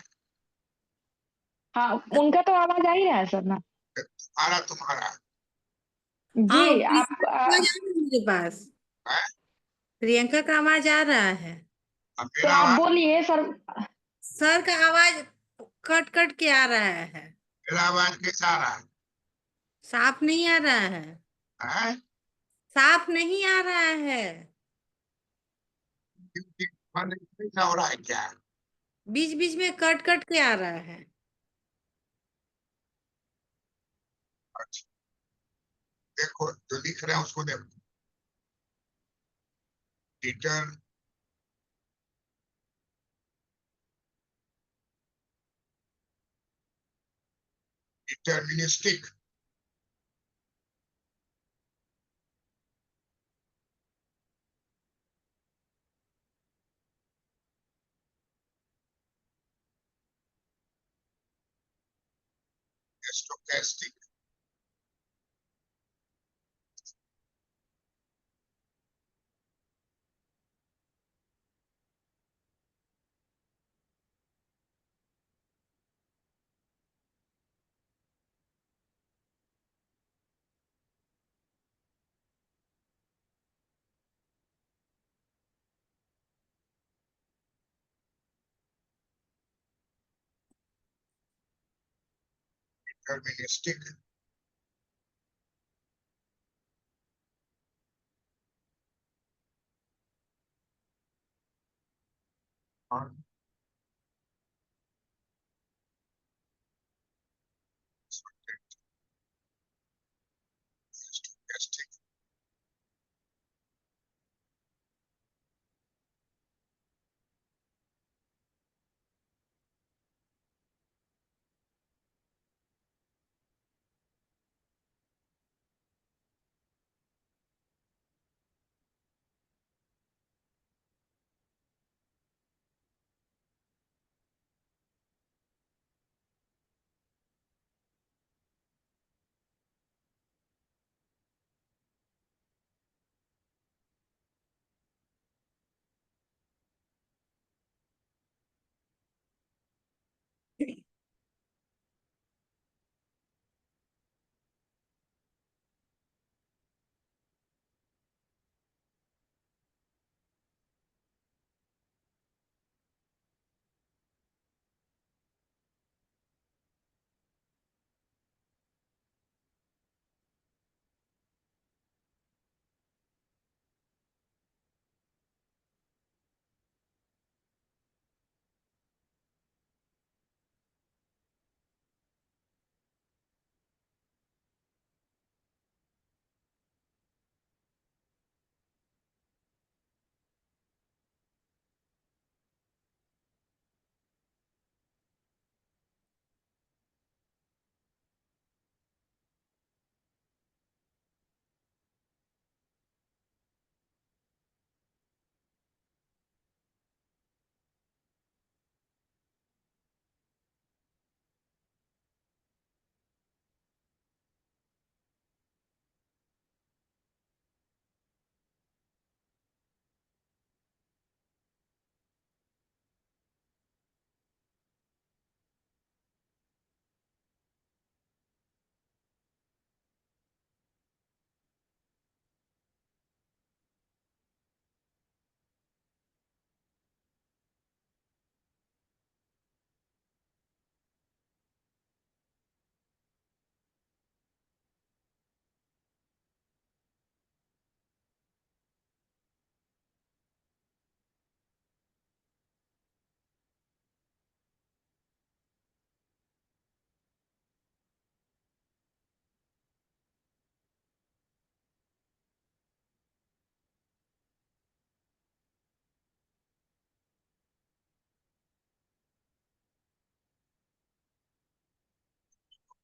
हाँ, उनका तो आवाज आ ही रहा है सर ना। तुम्हारा तुम्हारा जी। हाँ, आप प्रियंका का आवाज आ रहा है मेरे पास। है? प्रियंका का आवाज आ रहा है। अब तो मेरा आप आवाज, बोलिए सर। सर का आवाज कट कट के आ रहा है। मेरा आवाज कैसा आ रहा साफ नहीं आ रहा है। है? साफ नहीं आ रहा है। क्योंकि मन ऐसा हो रहा है क्या? बीच बीच में कट कट के आ रहा है। अच्छा, देखो जो लिख रहे हैं उसको देखो। डिटर डिटर्मिनिस्टिक स्टोकेस्टिक डिटर्मिनिस्टिक और stochastic.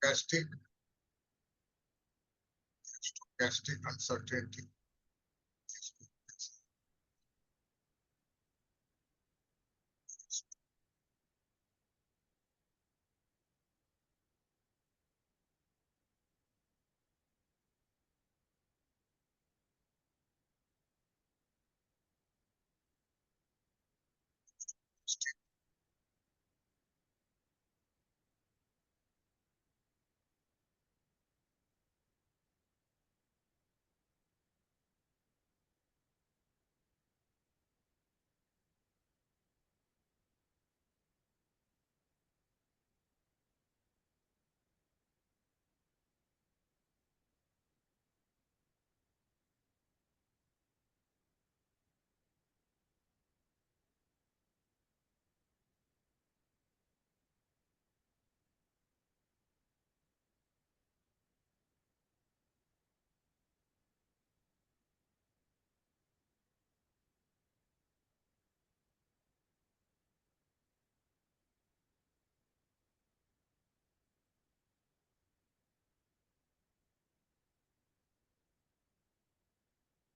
stochastic uncertainty.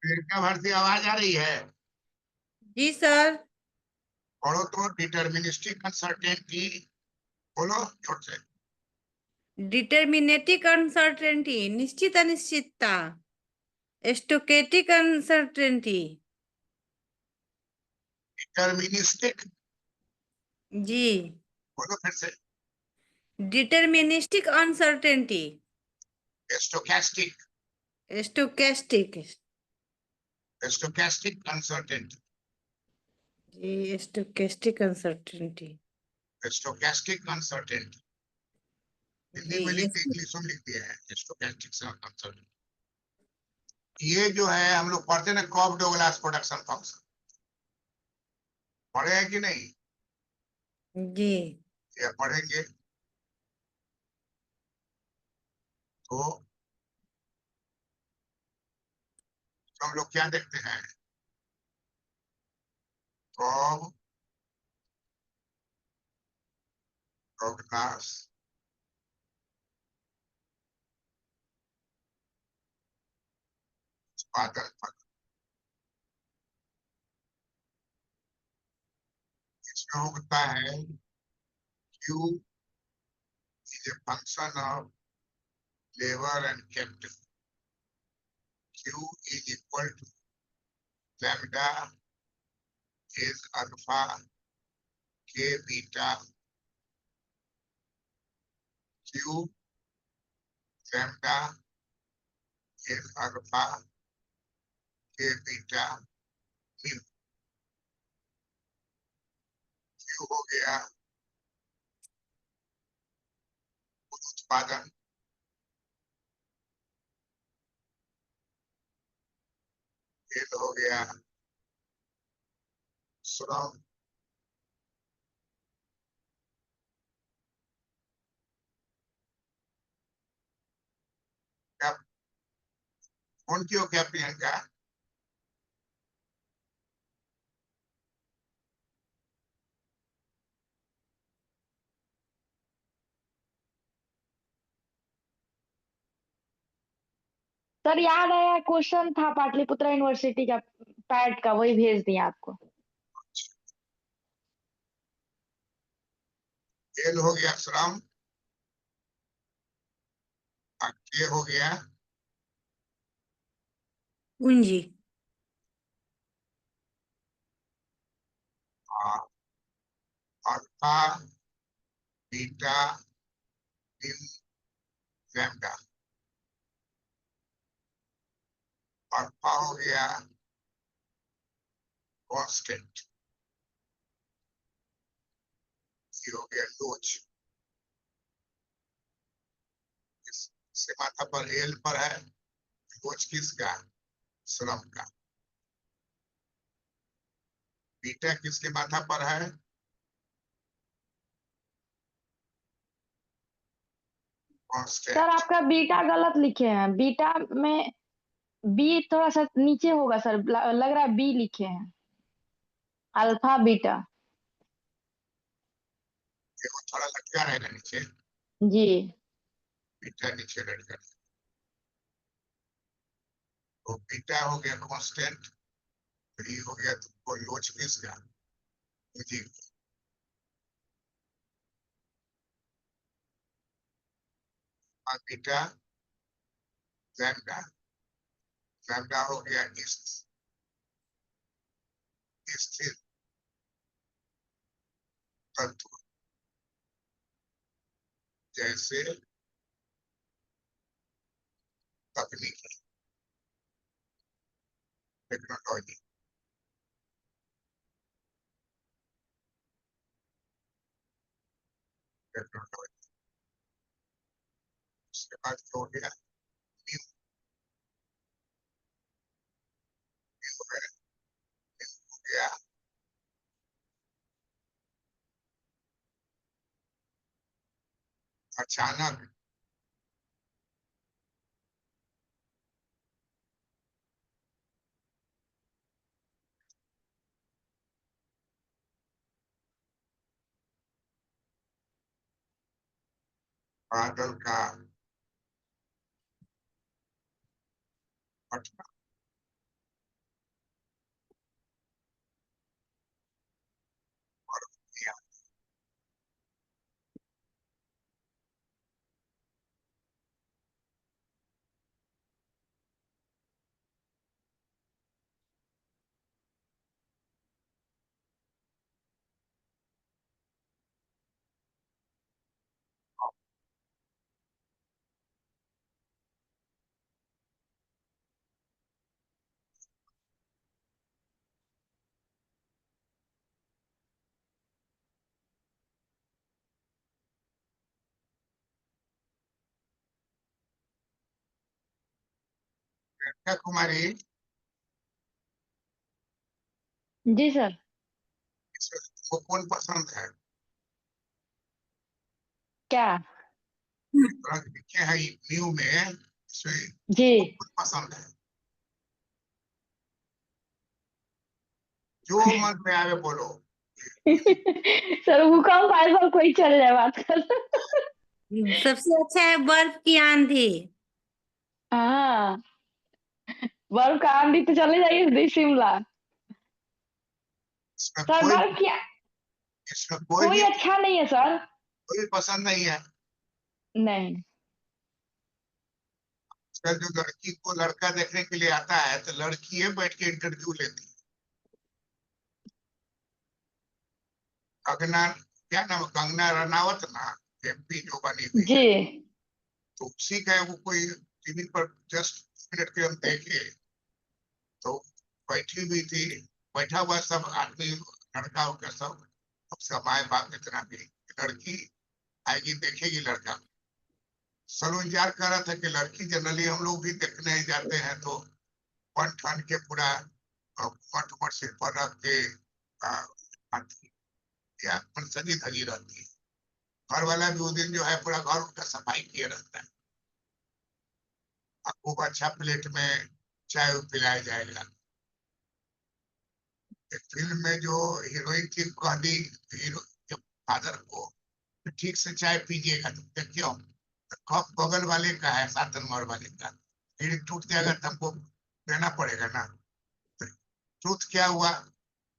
Priyanka Bharti आवाज आ रही है? जी सर। पढ़ो तो डिटर्मिनिस्टिक अनसर्टेनिटी, बोलो जोर से। डिटर्मिनेटिक अनसर्टेनिटी निश्चित अनिश्चितता। Stochastic uncertainty. डिटर्मिनिस्टिक, जी। बोलो फिर से। Deterministic uncertainty. Stochastic, stochastic. Stochastic uncertainty, जी stochastic uncertainty. Stochastic uncertainty. Hindi में जी लिख इंग्लिश में लिख दिया है स्टोकेस्टिक अनसर्टेनिटी। ये जो है हम लोग पढ़ते ना कॉब डोगलास प्रोडक्शन फंक्शन, पढ़े हैं कि नहीं? जी। ये पढ़ेंगे तो हम लोग क्या देखते हैं, कॉब डोगलास उत्पादन फंक्शन। इसमें होता है Q is a function of labor and capital. Q is equal to lambda is alpha k beta. Q lambda is alpha k beta min. Q हो गया उत्पादन, L हो गया श्रम, क्या फोन क्यों क्या प्रियंका? सर याद आया, क्वेश्चन था पाटलिपुत्र यूनिवर्सिटी का पैट का, वही भेज दिया आपको। L हो गया श्रम, K हो गया पूंजी। Alpha beta min lambda। Alpha हो गया कांस्टेंट, ये हो गया लोच, इससे माथा पर एल पर है, लोच किसका? श्रम का। बीटा किसके माथा पर है? Sir constant. आपका बीटा गलत लिखे हैं, बीटा में बी थोड़ा सा नीचे होगा सर, लग रहा है बी लिखे हैं, अल्फा बीटा। देखो थोड़ा लटका रहेगा नीचे। जी बीटा नीचे लटका, तो बीटा हो गया कांस्टेंट, तो ये हो गया तुमको लोच किसका, जी बीटा लैम्डा, लैम्डा हो गया स्थिर तत्व, जैसे तकनीकी टेक्नोलॉजी, टेक्नोलॉजी उसके बाद क्या हो गया, म्यू, म्यू है, म्यू हो गया अचानक, बादल का फटना, बर्फ दिया, क्या कुमारी, जी सर। इसमें तुमको कौन पसंद है, क्या? रंग लिखे हैं म्यू में, इसमें जी। कौन पसंद है, जो मन में आवे बोलो। सर भूकंप आए तो कोई चल जाए बात कर। सबसे अच्छा है बर्फ की आंधी। हाँ, बर्फ का आंधी तो चले जाइए शिमला। इसमें सर कोई, बर्फ की इसमें कोई कोई भी, अच्छा नहीं है सर। कोई पसंद नहीं है। नहीं। आजकल जो लड़की को लड़का देखने के लिए आता है, तो लड़की है बैठ के इंटरव्यू लेती है। कंगना, क्या नाम है, कंगना रनावत ना, एमपी जो बनी हुई जी। है, तो उसी का वो कोई टीवी पर जस्ट मिनट के हम देखे, तो बैठी हुई थी, बैठा हुआ सब आदमी, लड़का होकर सब, उसका माए बाप इतना भी, लड़की आएगी देखेगी लड़का, सब इंतजार कर रहा था कि लड़की, जनरली हम लोग भी देखने जाते हैं तो वन ठन के पूरा मठ मठ सिर पर रख के आती, या सजी धजी रहती है। घर वाला भी उस दिन जो है पूरा घर उनका सफाई किए रहता है, और खूब अच्छा प्लेट में चाय पिलाया जाएगा। एक फिल्म में जो हीरोइन थी कह दी हीरो के फादर को, ठीक से चाय पीजिएगा, तो क्यों, कप बगल वाले का है, 7 नंबर वाले का, फिर टूट जाएगा तो हमको देना पड़ेगा ना। ट्रूथ क्या हुआ,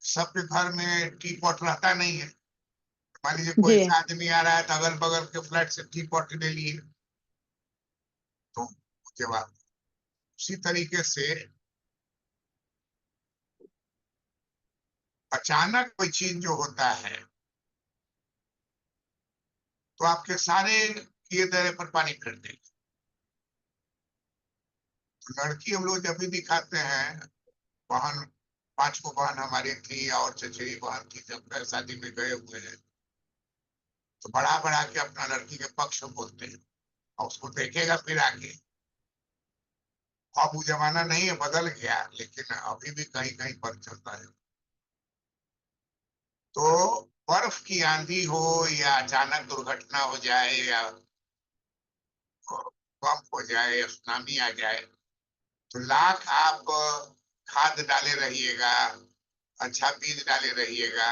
सबके घर में टी पॉट रहता नहीं है, मान लीजिए कोई जी। ऐसा आदमी आ रहा है तो अगल बगल के फ्लैट से टी पॉट ले लिए, तो उसके बाद उसी तरीके से अचानक कोई चीज जो होता है, तो आपके सारे किए दरे पर पानी फिर देगी। तो लड़की हम लोग जब भी दिखाते हैं, बहन, 5 को बहन हमारी थी और चचेरी बहन थी, जब शादी में गए हुए हैं, तो बड़ा बड़ा के अपना लड़की के पक्ष में बोलते हैं, और उसको देखेगा फिर आगे। अब वो जमाना नहीं है, बदल गया, लेकिन अभी भी कहीं कहीं पर चलता है। तो बर्फ की आंधी हो या अचानक दुर्घटना हो जाए, या बम हो जाए या सुनामी आ जाए, तो लाख आप खाद डाले रहिएगा, अच्छा बीज डाले रहिएगा,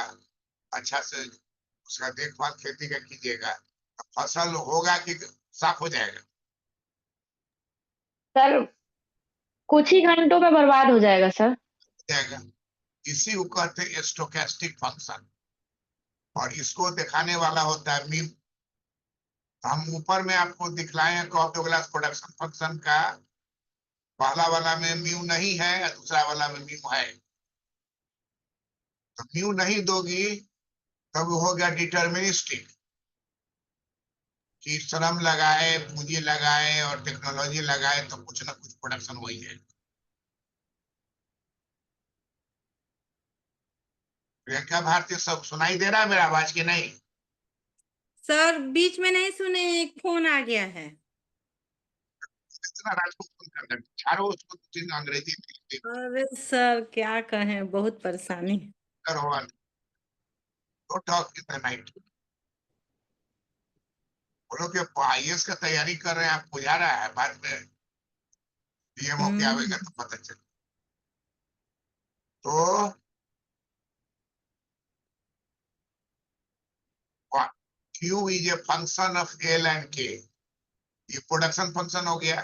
अच्छा से उसका देखभाल खेती का कीजिएगा, फसल होगा कि साफ हो जाएगा, सर कुछ ही घंटों में बर्बाद हो जाएगा सर। जाएगा। इसी को कहते हैं स्टोकेस्टिक फंक्शन, और इसको दिखाने वाला होता है म्यू। हम ऊपर में आपको दिखलाए हैं कॉफ डोगलास प्रोडक्शन फंक्शन का, पहला वाला में म्यू नहीं है और दूसरा वाला में म्यू है। तो म्यू नहीं दोगी तब हो गया डिटर्मिनिस्टिक, कि श्रम लगाए, पूंजी लगाए और टेक्नोलॉजी लगाए तो कुछ ना कुछ प्रोडक्शन वही है। प्रियंका भारती, सब सुनाई दे रहा है मेरा आवाज की नहीं? सर बीच में नहीं सुने, एक फोन आ गया है। इतना राजपूत फोन कर रहे चारों उसको तीन अंग्रेजी में अरे सर क्या कहें, बहुत परेशानी। करो, don't talk in the night. बोलो कि आईएएस का तैयारी कर रहे हैं, आप बुझा रहा है, बाद में पीएम होके आवेगा तो पता चले। तो Q is a function of L and K, ये प्रोडक्शन फंक्शन हो गया।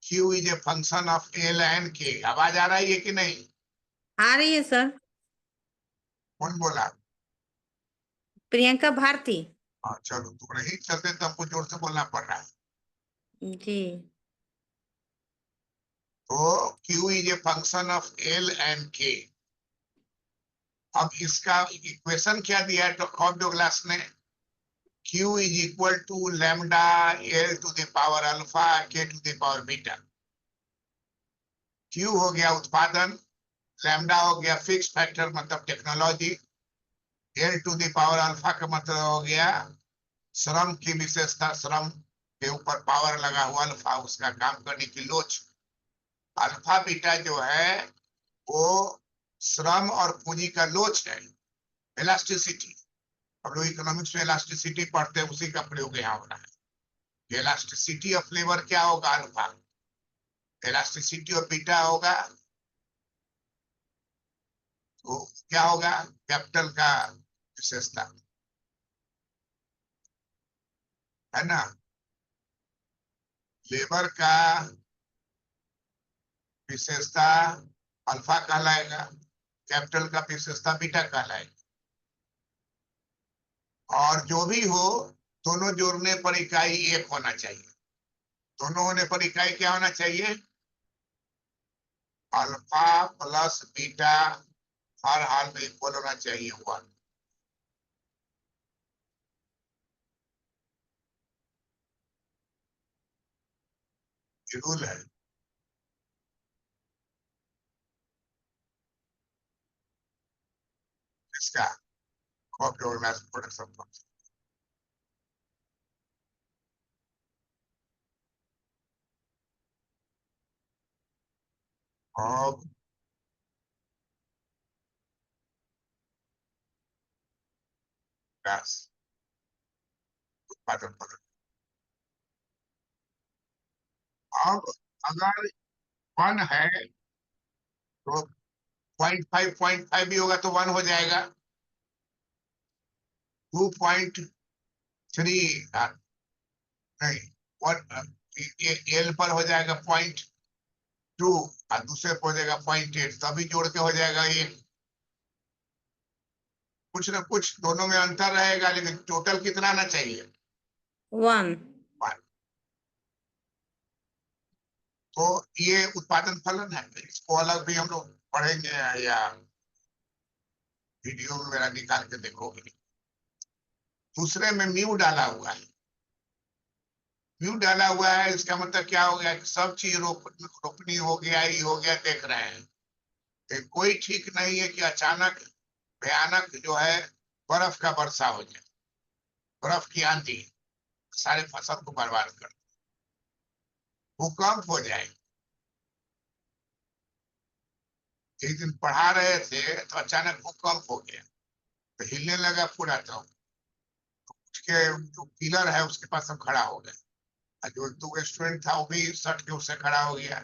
Q is a function of L and K। आवाज आ रही है कि नहीं? आ रही है सर। कौन बोला? प्रियंका भारती। हाँ चलो, थोड़े ही चलते तो हमको जोर से बोलना पड़ रहा है। जी। तो Q is a function of L and K। अब इसका इक्वेशन क्या दिया है तो कॉफ डोगलास ने? Q is equal to lambda L to the power alpha K to the power beta। Q हो गया उत्पादन, लैम्डा हो गया फिक्स फैक्टर मतलब technology, L to the power alpha का मतलब हो गया श्रम की विशेषता, श्रम के ऊपर पावर लगा हुआ अल्फा, उसका काम करने की लोच। अल्फा बीटा जो है वो श्रम और पूंजी का लोच है, इलास्टिसिटी। हम लोग इकोनॉमिक्स में इलास्टिसिटी पढ़ते हैं, उसी का प्रयोग यहाँ हो रहा है। इलास्टिसिटी ऑफ लेबर क्या होगा? अल्फा। इलास्टिसिटी ऑफ बीटा होगा तो क्या होगा? कैपिटल का विशेषता, है ना? लेबर का विशेषता अल्फा कहलाएगा, कैपिटल का विशेषता बीटा कहलाएगा। और जो भी हो, दोनों जोड़ने पर इकाई एक होना चाहिए। दोनों होने पर इकाई क्या होना चाहिए? अल्फा प्लस बीटा हर हाल में इक्वल होना चाहिए 1। ये रूल है। इसका कॉपी ऑर्गेनाइज प्रोडक्शन फंक्शन। और गैस उत्पादन पर। अब अगर 1 है तो 0.5 भी होगा तो 1 हो जाएगा। 2.3 नहीं, 1 एल पर हो जाएगा 0.2 और दूसरे पर हो जाएगा 0.8, तभी जोड़ के हो जाएगा ये। कुछ ना कुछ दोनों में अंतर रहेगा, लेकिन टोटल कितना आना चाहिए? 1। तो ये उत्पादन फलन है, इसको अलग भी हम लोग पढ़ेंगे या वीडियो में मेरा निकाल के देखोगे। दूसरे में म्यू डाला हुआ है। म्यू डाला हुआ है, इसका मतलब क्या हो गया कि सब चीज रोपनी हो गया, ये हो गया, देख रहे हैं। कोई ठीक नहीं है कि अचानक भयानक जो है बर्फ का वर्षा हो जाए, बर्फ की आंधी सारे फसल को बर्बाद कर, भूकंप हो जाए। एक दिन पढ़ा रहे थे तो अचानक भूकंप हो गया, तो हिलने लगा पूरा, तो उसके जो पिलर है उसके पास हम खड़ा हो गए, जो 2 स्टूडेंट था वो भी सट के उससे खड़ा हो गया।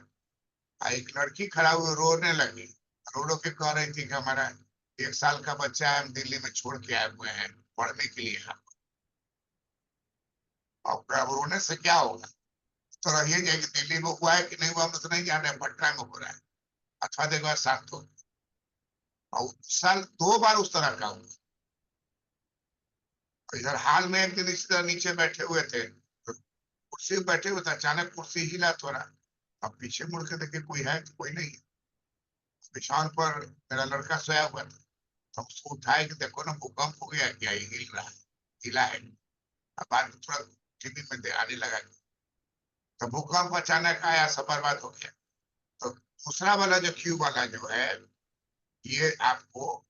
एक लड़की खड़ा हुई रोने लगी, रो रो के कह रही थी कि हमारा 1 साल का बच्चा है, हम दिल्ली में छोड़ के आए हुए हैं पढ़ने के लिए। अब रोने से क्या होगा? तो रहिए जाए कि दिल्ली में हुआ है कि नहीं हुआ हम तो नहीं जान रहे, पटना में हो रहा है अथवा देगा शांत हो। और उस साल 2 बार उस तरह का हुआ। इधर हाल में एक दिन इस तरह नीचे बैठे हुए थे, तो कुर्सी पे बैठे हुए थे, अचानक कुर्सी हिला थोड़ा, अब पीछे मुड़ के देखे कोई है तो कोई नहीं है। बिछावन पर मेरा लड़का सोया हुआ था, तो उसको उठाए कि देखो ना भूकंप हो गया क्या, ये हिल रहा है, हिला है। अब बाद में थोड़ा टीवी में आने लगा, तो भूकंप अचानक आया, सब बर्बाद हो गया। तो दूसरा वाला जो क्यू वाला जो है, ये आपको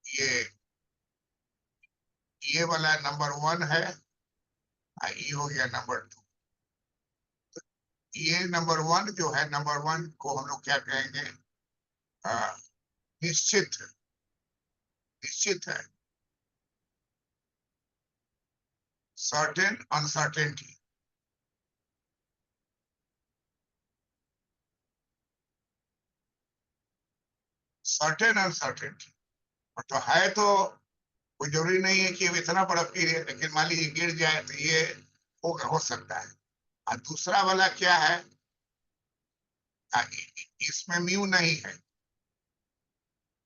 ये ये वाला नंबर 1 है, ये हो गया नंबर 2। ये नंबर 1 जो है, नंबर 1 को हम लोग क्या कहेंगे, निश्चित निश्चित है, सर्टेन अनसर्टेनिटी। सर्टेन अनसर्टेनिटी तो है, तो कोई जरूरी नहीं है कि अब इतना बड़ा गिरे, लेकिन मान लीजिए गिर जाए तो ये हो सकता है। और दूसरा वाला क्या है, इसमें म्यू नहीं है,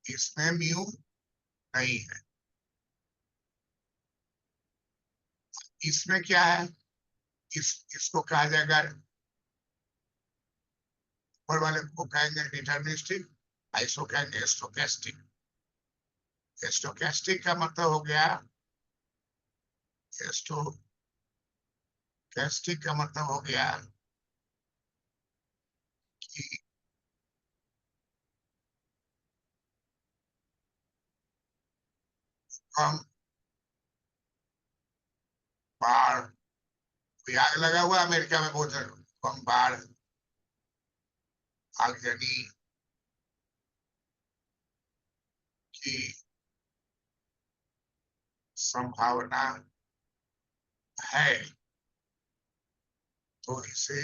इसमें म्यू नहीं है। इसमें क्या है, इसको कहा जाएगा, ऊपर वाले को कहेंगे डिटर्मिनिस्टिक, इसको कहेंगे स्टोकेस्टिक। स्टोकेस्टिक का मतलब हो गया, स्टोकेस्टिक का मतलब हो गया कि कम बाढ़, आग लगा हुआ अमेरिका में बहुत, कम बाढ़, आगजनी की संभावना है, तो इसे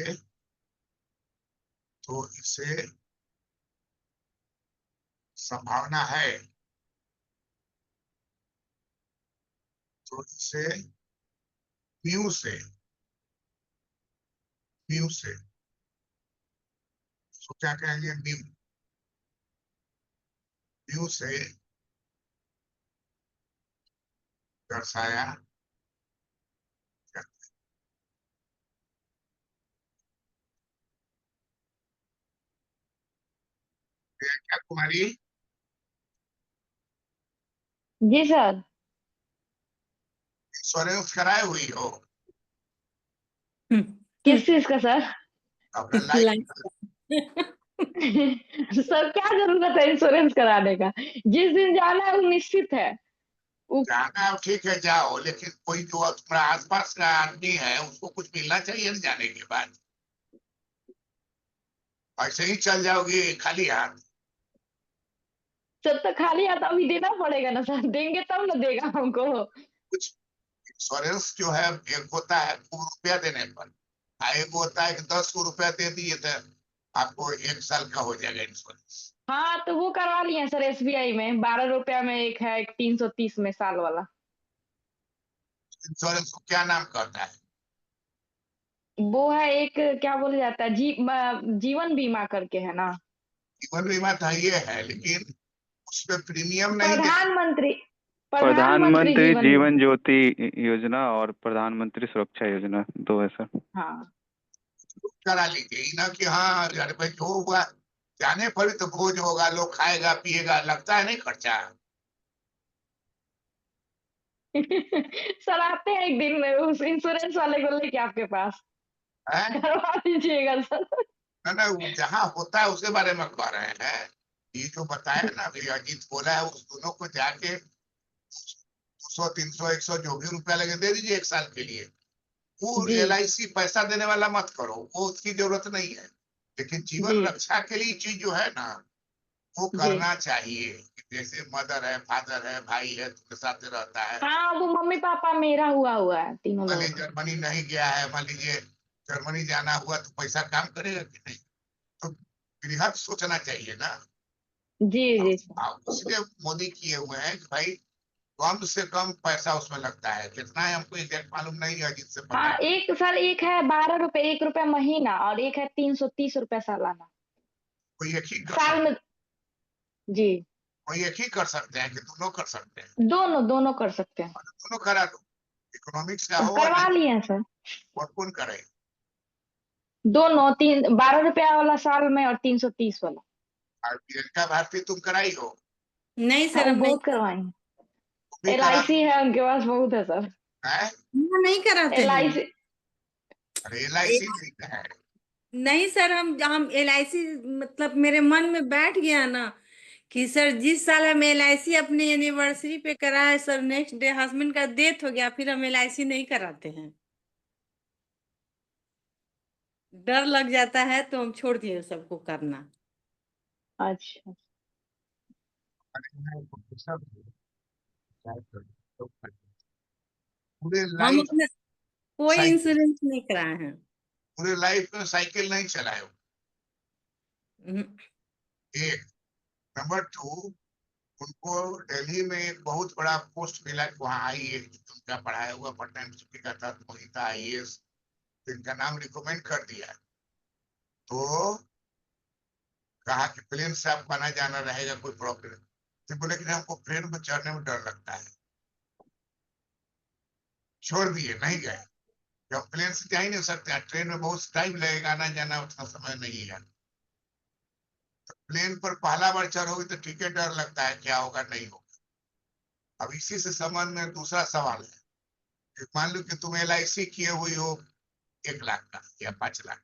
संभावना है, तो इसे म्यू से तो क्या कहेंगे, म्यू से दर्शाया जाता है। क्या कुमारी, जी सर। इंश्योरेंस कराए हुई हो किस चीज का सर? अपना लाइफ? सर क्या जरूरत है इंश्योरेंस कराने का? जिस दिन जाना है वो निश्चित है। जाना ठीक है जाओ, लेकिन कोई जो तुम्हारा आसपास का आदमी है उसको कुछ मिलना चाहिए ना जाने के बाद। ऐसे ही चल जाओगी खाली हाथ? सर तो खाली हाथ अभी देना पड़ेगा ना सर, देंगे तब ना देगा हमको। कुछ इंश्योरेंस जो है, एक होता है ₹1 देने पर, एक होता है कि 10 रुपया दे दिए तो आपको 1 साल का हो जाएगा इंश्योरेंस। हाँ तो वो करवा लिया सर, एसबीआई में 12 रुपया में एक है, एक 330 में साल वाला। इंश्योरेंस को क्या नाम कहता है? वो है एक, क्या बोला जाता है, जीवन बीमा करके है ना। जीवन बीमा तो ये है, लेकिन उसमें प्रीमियम नहीं देते। प्रधानमंत्री प्रधानमंत्री प्रधानमंत्री जीवन बीमा। जीवन ज्योति योजना और प्रधानमंत्री सुरक्षा योजना, 2 है सर। हाँ। करा लीजिए, ये ना कि हाँ यार भाई जो हुआ, जाने पर भी तो भोज होगा, लोग खाएगा पिएगा, लगता है नहीं खर्चा। सर आते हैं एक दिन में उस इंश्योरेंस वाले को लेके आपके पास, है करवा दीजिएगा सर। ना, वो जहाँ होता है उसके बारे में कह रहे हैं। ये जो बताया ना अभी अजीत बोला है, उस दोनों को जाके 200 300 100 जो भी रुपया लगे दे दीजिए 1 साल के लिए। वो जी LIC पैसा देने वाला मत करो, वो उसकी जरूरत नहीं है। लेकिन जीवन जी रक्षा के लिए चीज जो है ना, वो जी। करना चाहिए। जैसे मदर है, फादर है, भाई है, तुम्हारे साथ रहता है। हाँ वो मम्मी पापा मेरा हुआ है, तीनों मान लोगों लीजिए का। जर्मनी नहीं गया है, मान लीजिए जर्मनी जाना हुआ तो पैसा काम करेगा कि नहीं? तो बृहद सोचना चाहिए ना। जी जी सर। इसलिए मोदी किए हुए हैं कि भाई कम से कम पैसा उसमें लगता है, कितना है हमको एग्जैक्ट मालूम नहीं है, जिससे पता हाँ, एक सर एक है 12 रुपए, 1 रुपया महीना, और एक है 330 रुपया सालाना। कोई एक ही कर साल सकता में। जी। कोई एक ही कर सकते हैं कि दोनों कर सकते हैं? दोनों दोनों कर सकते हैं। दोनों करा दो, इकोनॉमिक्स का हो और करवा नहीं, लिए हैं सर। और कौन करे? दोनों, 12 रुपया वाला साल में और 330 वाला। और प्रियंका भारती तुम कराई हो? नहीं हाँ, सर, वो हम नहीं बहुत करवाएंगे। तुम भी करा LIC है उनके पास, बहुत है सर। है? हम नहीं कराते हैं। LIC। अरे LIC नहीं है। नहीं सर, हम LIC, मतलब मेरे मन में बैठ गया ना कि सर जिस साल हम LIC अपने एनिवर्सरी पे कराए सर, नेक्स्ट डे हस्बैंड का डेथ हो गया, फिर हम LIC नहीं कराते हैं। डर लग जाता है तो हम छोड़ दिए सबको करना। अच्छा। अरे मैं प्रोफेसर हूँ, क्या करूं? तो पूरे हम लाइफ अपना कोई साइकिल इंश्योरेंस नहीं कराए हैं। पूरे लाइफ में साइकिल नहीं चलाए हो। हम्म। एक। नंबर टू, उनको दिल्ली में एक बहुत बड़ा पोस्ट मिला कि वहाँ IAS उनका पढ़ाया हुआ पटना यूनिवर्सिटी का था, मोहिता IAS, जिनका नाम रिकमेंड कर दिया। तो कहा कि प्लेन से आपको आना जाना रहेगा, कोई प्रॉब्लम? तो बोले कि नहीं, हमको प्लेन में चढ़ने में डर लगता है। छोड़ दिए, नहीं गए। जब प्लेन से जा ही नहीं सकते, ट्रेन में बहुत टाइम लगेगा, आना जाना उतना समय नहीं है। तो प्लेन पर पहला बार चढ़ोगे तो ठीक है, डर लगता है क्या होगा नहीं होगा। अब इसी से संबंध में दूसरा सवाल है कि मान लो कि तुम LIC किए हुई हो 1 लाख का या 5 लाख,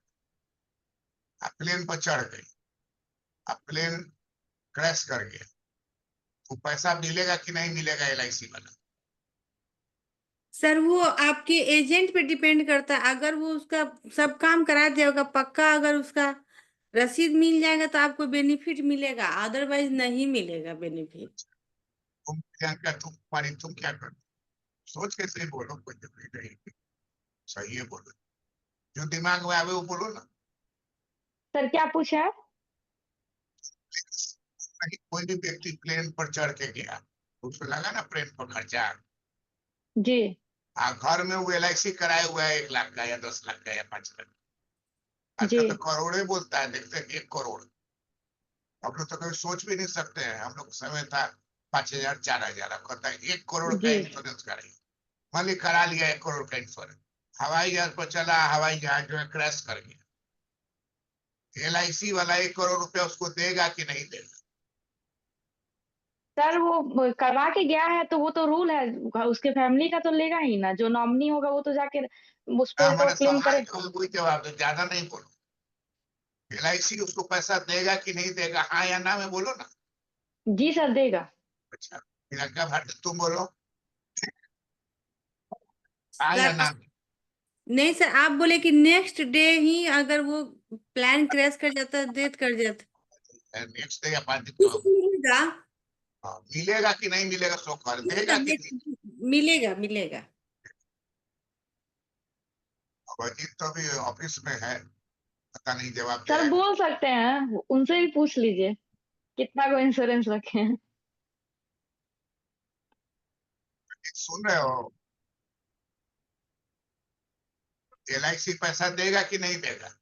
आप प्लेन पर चढ़ गए, अब प्लेन क्रैश कर गया, तो पैसा मिलेगा कि नहीं मिलेगा LIC वाला? सर वो आपके एजेंट पे डिपेंड करता है, अगर वो उसका सब काम करा देगा पक्का, अगर उसका रसीद मिल जाएगा तो आपको बेनिफिट मिलेगा, अदरवाइज नहीं मिलेगा बेनिफिट। तुम प्रियंका, तुम क्या कर, सोच के सही बोलो, कोई जरूरी नहीं, सही है बोलो, जो दिमाग में आवे वो बोलो ना। सर क्या पूछा है? नहीं, कोई भी व्यक्ति प्लेन पर चढ़ के गया, उसको लगा ना प्लेन पर खर्चा, जी। घर में वो LIC कराए हुआ है 1 लाख का या 10 लाख का या 5 लाख। जी। आजकल तो करोड़े बोलता है, देखते हैं 1 करोड़। हम लोग तो कभी सोच भी नहीं सकते हैं, हम लोग समय था 5,000 4,000, अब कहता है 1 करोड़ का जी। इंश्योरेंस कराइए। मान ली करा लिया 1 करोड़ का इंश्योरेंस, हवाई जहाज पर चला, हवाई जहाज जो है क्रैश कर गया, LIC वाला 1 करोड़ रुपया उसको देगा कि नहीं देगा? सर वो करवा के गया है तो वो तो रूल है, उसके फैमिली का तो लेगा ही ना, जो नॉमिनी होगा वो तो जाके उस पे तो हमारे क्लेम सवाल करे। का कोई जवाब दो, ज्यादा नहीं बोलो। LIC उसको पैसा देगा कि नहीं देगा, हाँ या ना में बोलो ना। जी सर, देगा। अच्छा, प्रियंका भारती तुम बोलो, हाँ या सर ना में? नहीं सर, आप बोले कि नेक्स्ट डे ही अगर वो प्लान क्रैश कर जाता है, डेथ कर जाता नेक्स्ट डे या 5 दिन है, का कुछ मिलेगा? मिलेगा कि नहीं मिलेगा, सो कर मिलेगा, देगा कि नहीं? मिलेगा मिलेगा। अब अजीत तो अभी ऑफिस में है, पता नहीं जवाब सर देगा। बोल सकते हैं, उनसे भी पूछ लीजिए कितना को इंश्योरेंस रखे हैं। सुन रहे हो? LIC पैसा देगा कि नहीं देगा?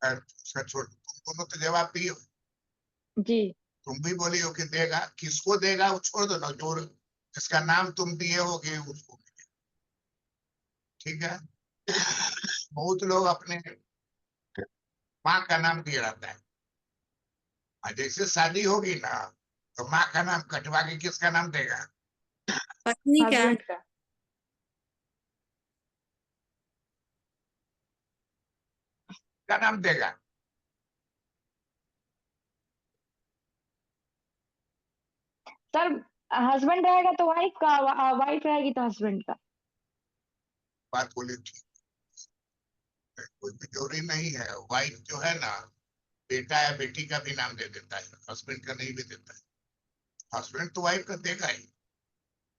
उसका छोड़, तुम दोनों तो जवाब दिए हो। जी। तुम भी बोली हो कि देगा, किसको देगा वो छोड़ दो ना, जो जिसका नाम तुम दिए होगे उसको। ठीक है। बहुत लोग अपने माँ का नाम दिए रहता है, और जैसे शादी होगी ना, तो माँ का नाम कटवा के किसका नाम देगा? पत्नी का। हस्बैंड का। का नाम देगा? सर हस्बैंड रहेगा तो वाइफ का, वाइफ रहेगी तो हस्बैंड का। बात बोली ठीक है, कोई भी जरूरी नहीं है। वाइफ जो है ना, बेटा या बेटी का भी नाम दे देता है, हस्बैंड का नहीं भी देता है। हस्बैंड तो वाइफ का देगा ही,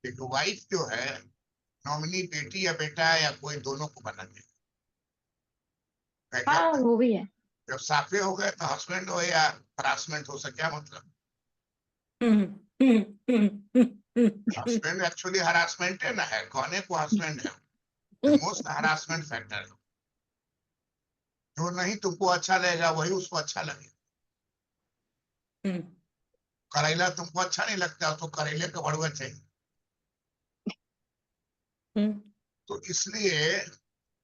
लेकिन वाइफ जो है नॉमिनी बेटी या बेटा या कोई दोनों को बना देगा। क्या हाँ होता है? वो भी है। जब साफे हो गए तो हस्बैंड हो या हरासमेंट हो, क्या मतलब? हस्बैंड एक्चुअली हरासमेंट है ना, है कहने को हस्बैंड है, मोस्ट हरासमेंट फैक्टर है। जो नहीं तुमको अच्छा लगेगा वही उसको अच्छा लगेगा। करेला तुमको अच्छा नहीं लगता तो करेले का भड़ुआ चाहिए। तो इसलिए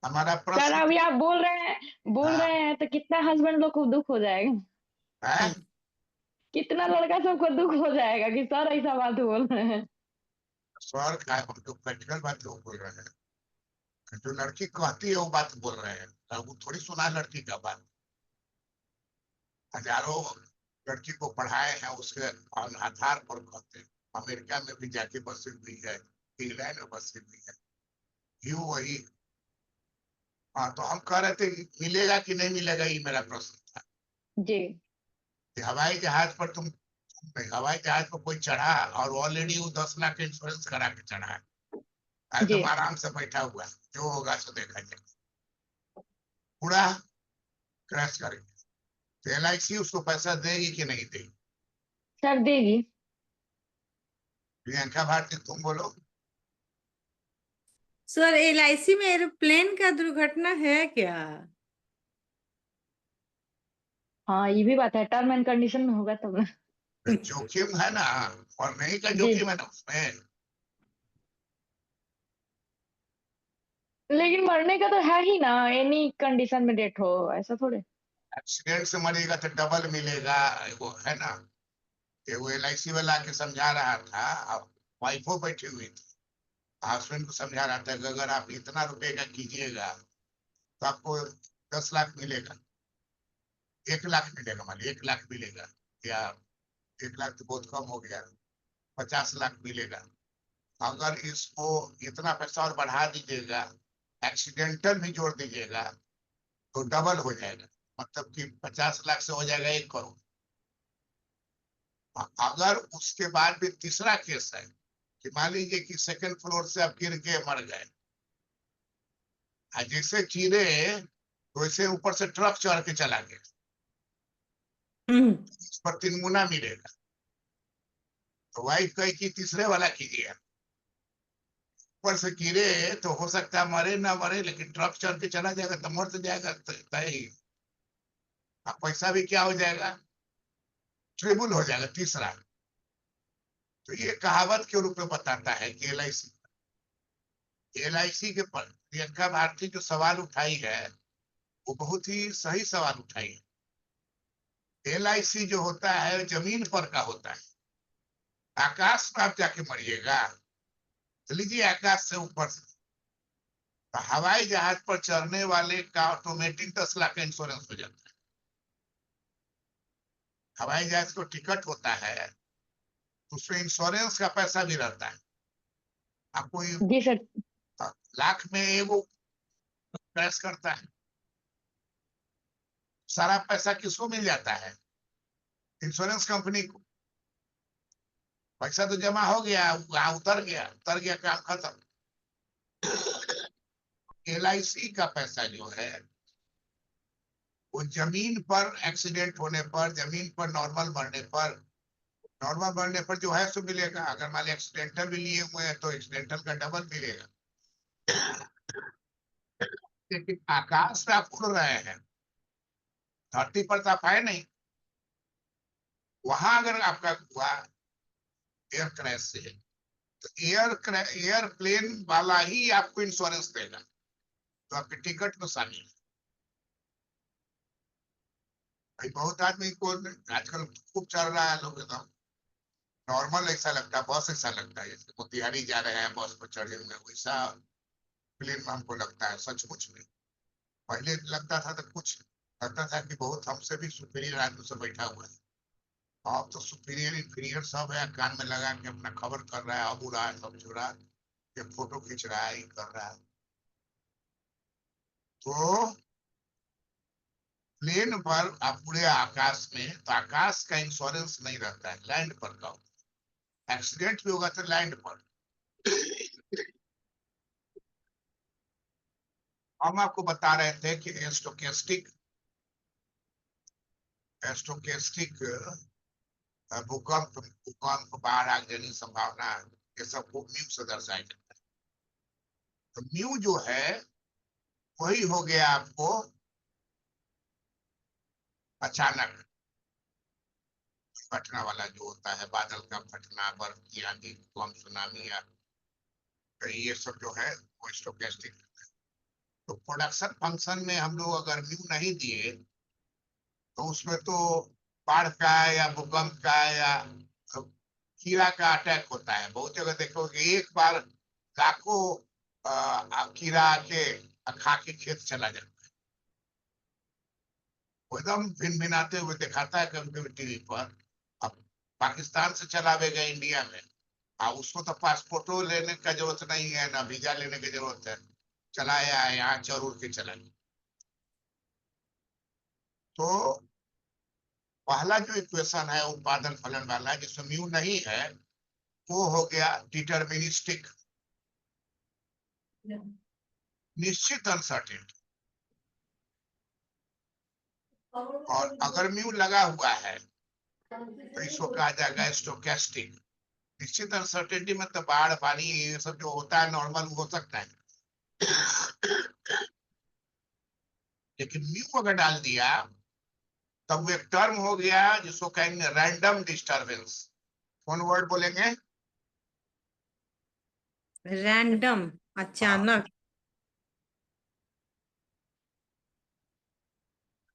हमारा सर प्रश्न अभी आप बोल हाँ, रहे हैं तो कितना हस्बैंड लोग को दुख हो जाएगा। है कितना लड़का सबको दुख हो जाएगा कि सर ऐसा बात बोल रहे हैं। स्वर का हम तो प्रैक्टिकल बात लोग बोल रहे हैं। जो लड़की कहती है वो बात बोल रहे हैं, अब वो थोड़ी सुना लड़की का बात। हजारों लड़की को पढ़ाए हैं उसके आधार पर कहते हैं। अमेरिका में भी जाके बसी हुई है, इंग्लैंड में बसी हुई है, क्यों वही। हाँ, तो हम कह रहे थे मिलेगा कि नहीं मिलेगा, ये मेरा प्रश्न था जी कि हवाई जहाज पर हवाई जहाज पर कोई चढ़ा और ऑलरेडी वो 10 लाख का इंश्योरेंस करा के चढ़ा है, जी एकदम आराम से बैठा हुआ है, जो होगा सो देखा जाएगा, पूरा क्रैश करेंगे। तो LIC उसको पैसा देगी कि नहीं देगी? सर देगी। प्रियंका भारती तुम बोलो। सर LIC में एरोप्लेन का दुर्घटना है क्या? हाँ ये भी बात है, टर्म एंड कंडीशन में होगा तब ना। जोखिम है ना, और नहीं का जी जोखिम है ना उसमें। लेकिन मरने का तो है ही ना, एनी कंडीशन में डेथ हो, ऐसा थोड़े। एक्सीडेंट से मरेगा तो डबल मिलेगा, वो है ना। कि वो LIC वाला के समझा रहा था, अब वाइफो बैठी हुई थी, हस्बैंड को समझा रहा था कि अगर आप इतना रुपए का कीजिएगा तो आपको 10 लाख मिलेगा, 1 लाख मिलेगा, मान 1 लाख मिलेगा, या 1 लाख तो बहुत कम हो गया, 50 लाख मिलेगा। अगर इसको इतना पैसा और बढ़ा दीजिएगा, एक्सीडेंटल भी जोड़ दीजिएगा, तो डबल हो जाएगा, मतलब कि 50 लाख से हो जाएगा 1 करोड़। अगर उसके बाद भी तीसरा केस है कि मान लीजिए कि सेकंड फ्लोर से आप गिर के मर गए, जैसे गिरे वैसे ऊपर से ट्रक चढ़ के चला गया, इस पर 3 गुना मिलेगा। तो वाइफ कही कि तीसरे वाला कीजिए, ऊपर से गिरे तो हो सकता है मरे ना मरे, लेकिन ट्रक चढ़ के चला जाएगा तो मर तो जाएगा तय ही। अब पैसा भी क्या हो जाएगा, ट्रिबल हो जाएगा, तीसरा। तो ये कहावत के रूप में बताता है कि LIC के पर प्रियंका भारती जो सवाल उठाई है वो बहुत ही सही सवाल उठाई है। LIC जो होता है जमीन पर का होता है, आकाश में आप जाके मरिएगा, तो लीजिए आकाश से ऊपर से, तो हवाई जहाज पर चढ़ने वाले का ऑटोमेटिक 10 लाख का इंश्योरेंस हो जाता है। हवाई जहाज को टिकट होता है तो उसमें इंश्योरेंस का पैसा भी रहता है। आपको जी सर। लाख में वो क्रैश करता है, सारा पैसा किसको मिल जाता है? इंश्योरेंस कंपनी को। पैसा तो जमा हो गया, वहां उतर गया, काम खत्म। LIC का पैसा जो है वो जमीन पर एक्सीडेंट होने पर, जमीन पर नॉर्मल मरने पर जो है सो मिलेगा। अगर मान ली एक्सीडेंटल भी लिए हुए हैं तो एक्सीडेंटल का डबल मिलेगा। लेकिन आकाश में आप उड़ रहे हैं, धरती पर तो आप आए नहीं, वहां अगर आपका हुआ एयर क्रैश से, तो एयरप्लेन वाला ही आपको इंश्योरेंस देगा, तो आपके टिकट में शामिल है। भाई बहुत आदमी को आजकल खूब चल रहा है, लोग एकदम नॉर्मल ऐसा लगता है, बस ऐसा लगता है जैसे मोतिहारी जा रहे हैं बस पर चढ़े हुए, वैसा प्लेन में हमको लगता है, सचमुच में। पहले लगता था तो कुछ लगता था कि बहुत हमसे भी सुपीरियर आदमी से बैठा हुआ है। अब तो सुपीरियर इंफीरियर सब है, कान में लगा के अपना खबर कर रहा है, अब उड़ा है, सब जुड़ा है, फोटो खींच रहा है, ये कर रहा है। तो प्लेन पर आप उड़े आकाश में तो आकाश का इंश्योरेंस नहीं रहता है, लैंड पर का होता है। एक्सीडेंट भी होगा तो लैंड पर। हम आपको बता रहे थे कि स्टोकेस्टिक स्टोकेस्टिक भूकंप भूकंप बाढ़ आगजनी संभावना, ये सब को म्यू से दर्शाया जाता है। तो म्यू जो है वही हो गया आपको अचानक फटना वाला जो होता है, बादल का फटना, बर्फ की आंधी, भूकंप, सुनामी, या तो ये सब जो है वो स्टोकेस्टिक। तो प्रोडक्शन फंक्शन में हम लोग अगर म्यू नहीं दिए तो उसमें तो बाढ़ का या भूकंप का या कीड़ा का अटैक होता है। बहुत जगह देखोगे एक बार लाखों कीड़ा आके खा के खेत चला जाता है, वो एकदम भिन भिनाते हुए दिखाता है कभी कभी टीवी पर। अब पाकिस्तान से चलावेगा इंडिया में, उसको तो पासपोर्टो लेने का जरूरत नहीं है, ना वीजा लेने की जरूरत है, चलाया है यहाँ जरूर के चला। तो पहला जो इक्वेशन है उत्पादन फलन वाला जिसमें म्यू नहीं है वो हो गया डिटर्मिनिस्टिक, निश्चित अनसर्टेनिटी। और अगर म्यू लगा हुआ है तो इसको कहा जाएगा स्टोकेस्टिक। निश्चित अनसर्टेनिटी में तो बाढ़ पानी ये सब जो होता है नॉर्मल हो सकता है, लेकिन म्यू अगर डाल दिया तब वो एक टर्म हो गया जिसको कहेंगे रैंडम डिस्टरबेंस। कौन वर्ड बोलेंगे? रैंडम, अचानक।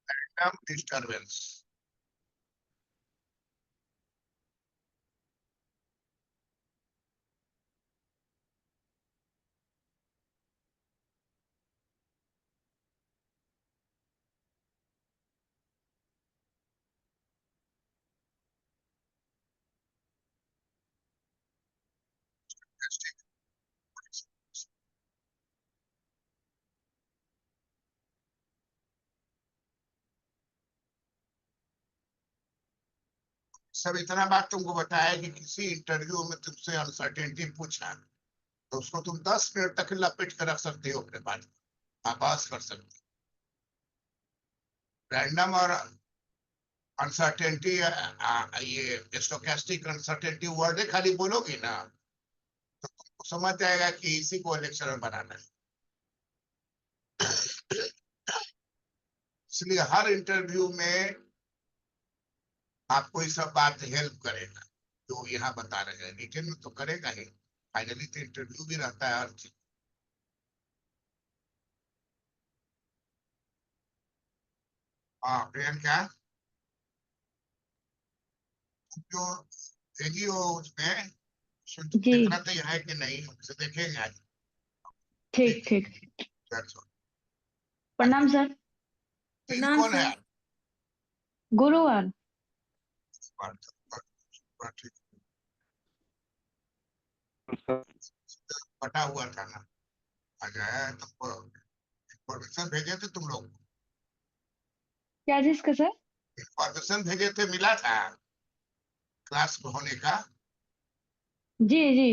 Random disturbance. सब इतना बात तुमको बताया कि किसी इंटरव्यू में तुमसे अनसर्टेनिटी पूछा तो उसको तुम 10 मिनट तक लपेट कर रख सकते हो अपने पास, आभास कर सकते हो। रैंडम और अनसर्टेनिटी, ये स्टोकेस्टिक अनसर्टेनिटी वर्ड खाली बोलोगी ना तो तुमको समझ जाएगा कि इसी को लेक्चर में बनाना है। इसलिए हर इंटरव्यू में आपको ये सब बात हेल्प करेगा जो यहाँ बता रहे हैं। रिटेन में तो करेगा ही, फाइनली तो इंटरव्यू भी रहता है हर चीज। हाँ प्रियंका, जो भेजी हो उसमें जी देखना तो है कि नहीं, उसे देखेंगे आज। ठीक ठीक। That's all। प्रणाम सर। तीन प्रणाम कौन है? सर। गुरुवार। ठीक। बटा हुआ था ना, आ गया तो इन्फॉर्मेशन भेजे थे तुम लोग, क्या चीज का सर? इन्फॉर्मेशन भेजे थे, मिला था क्लास होने का? जी जी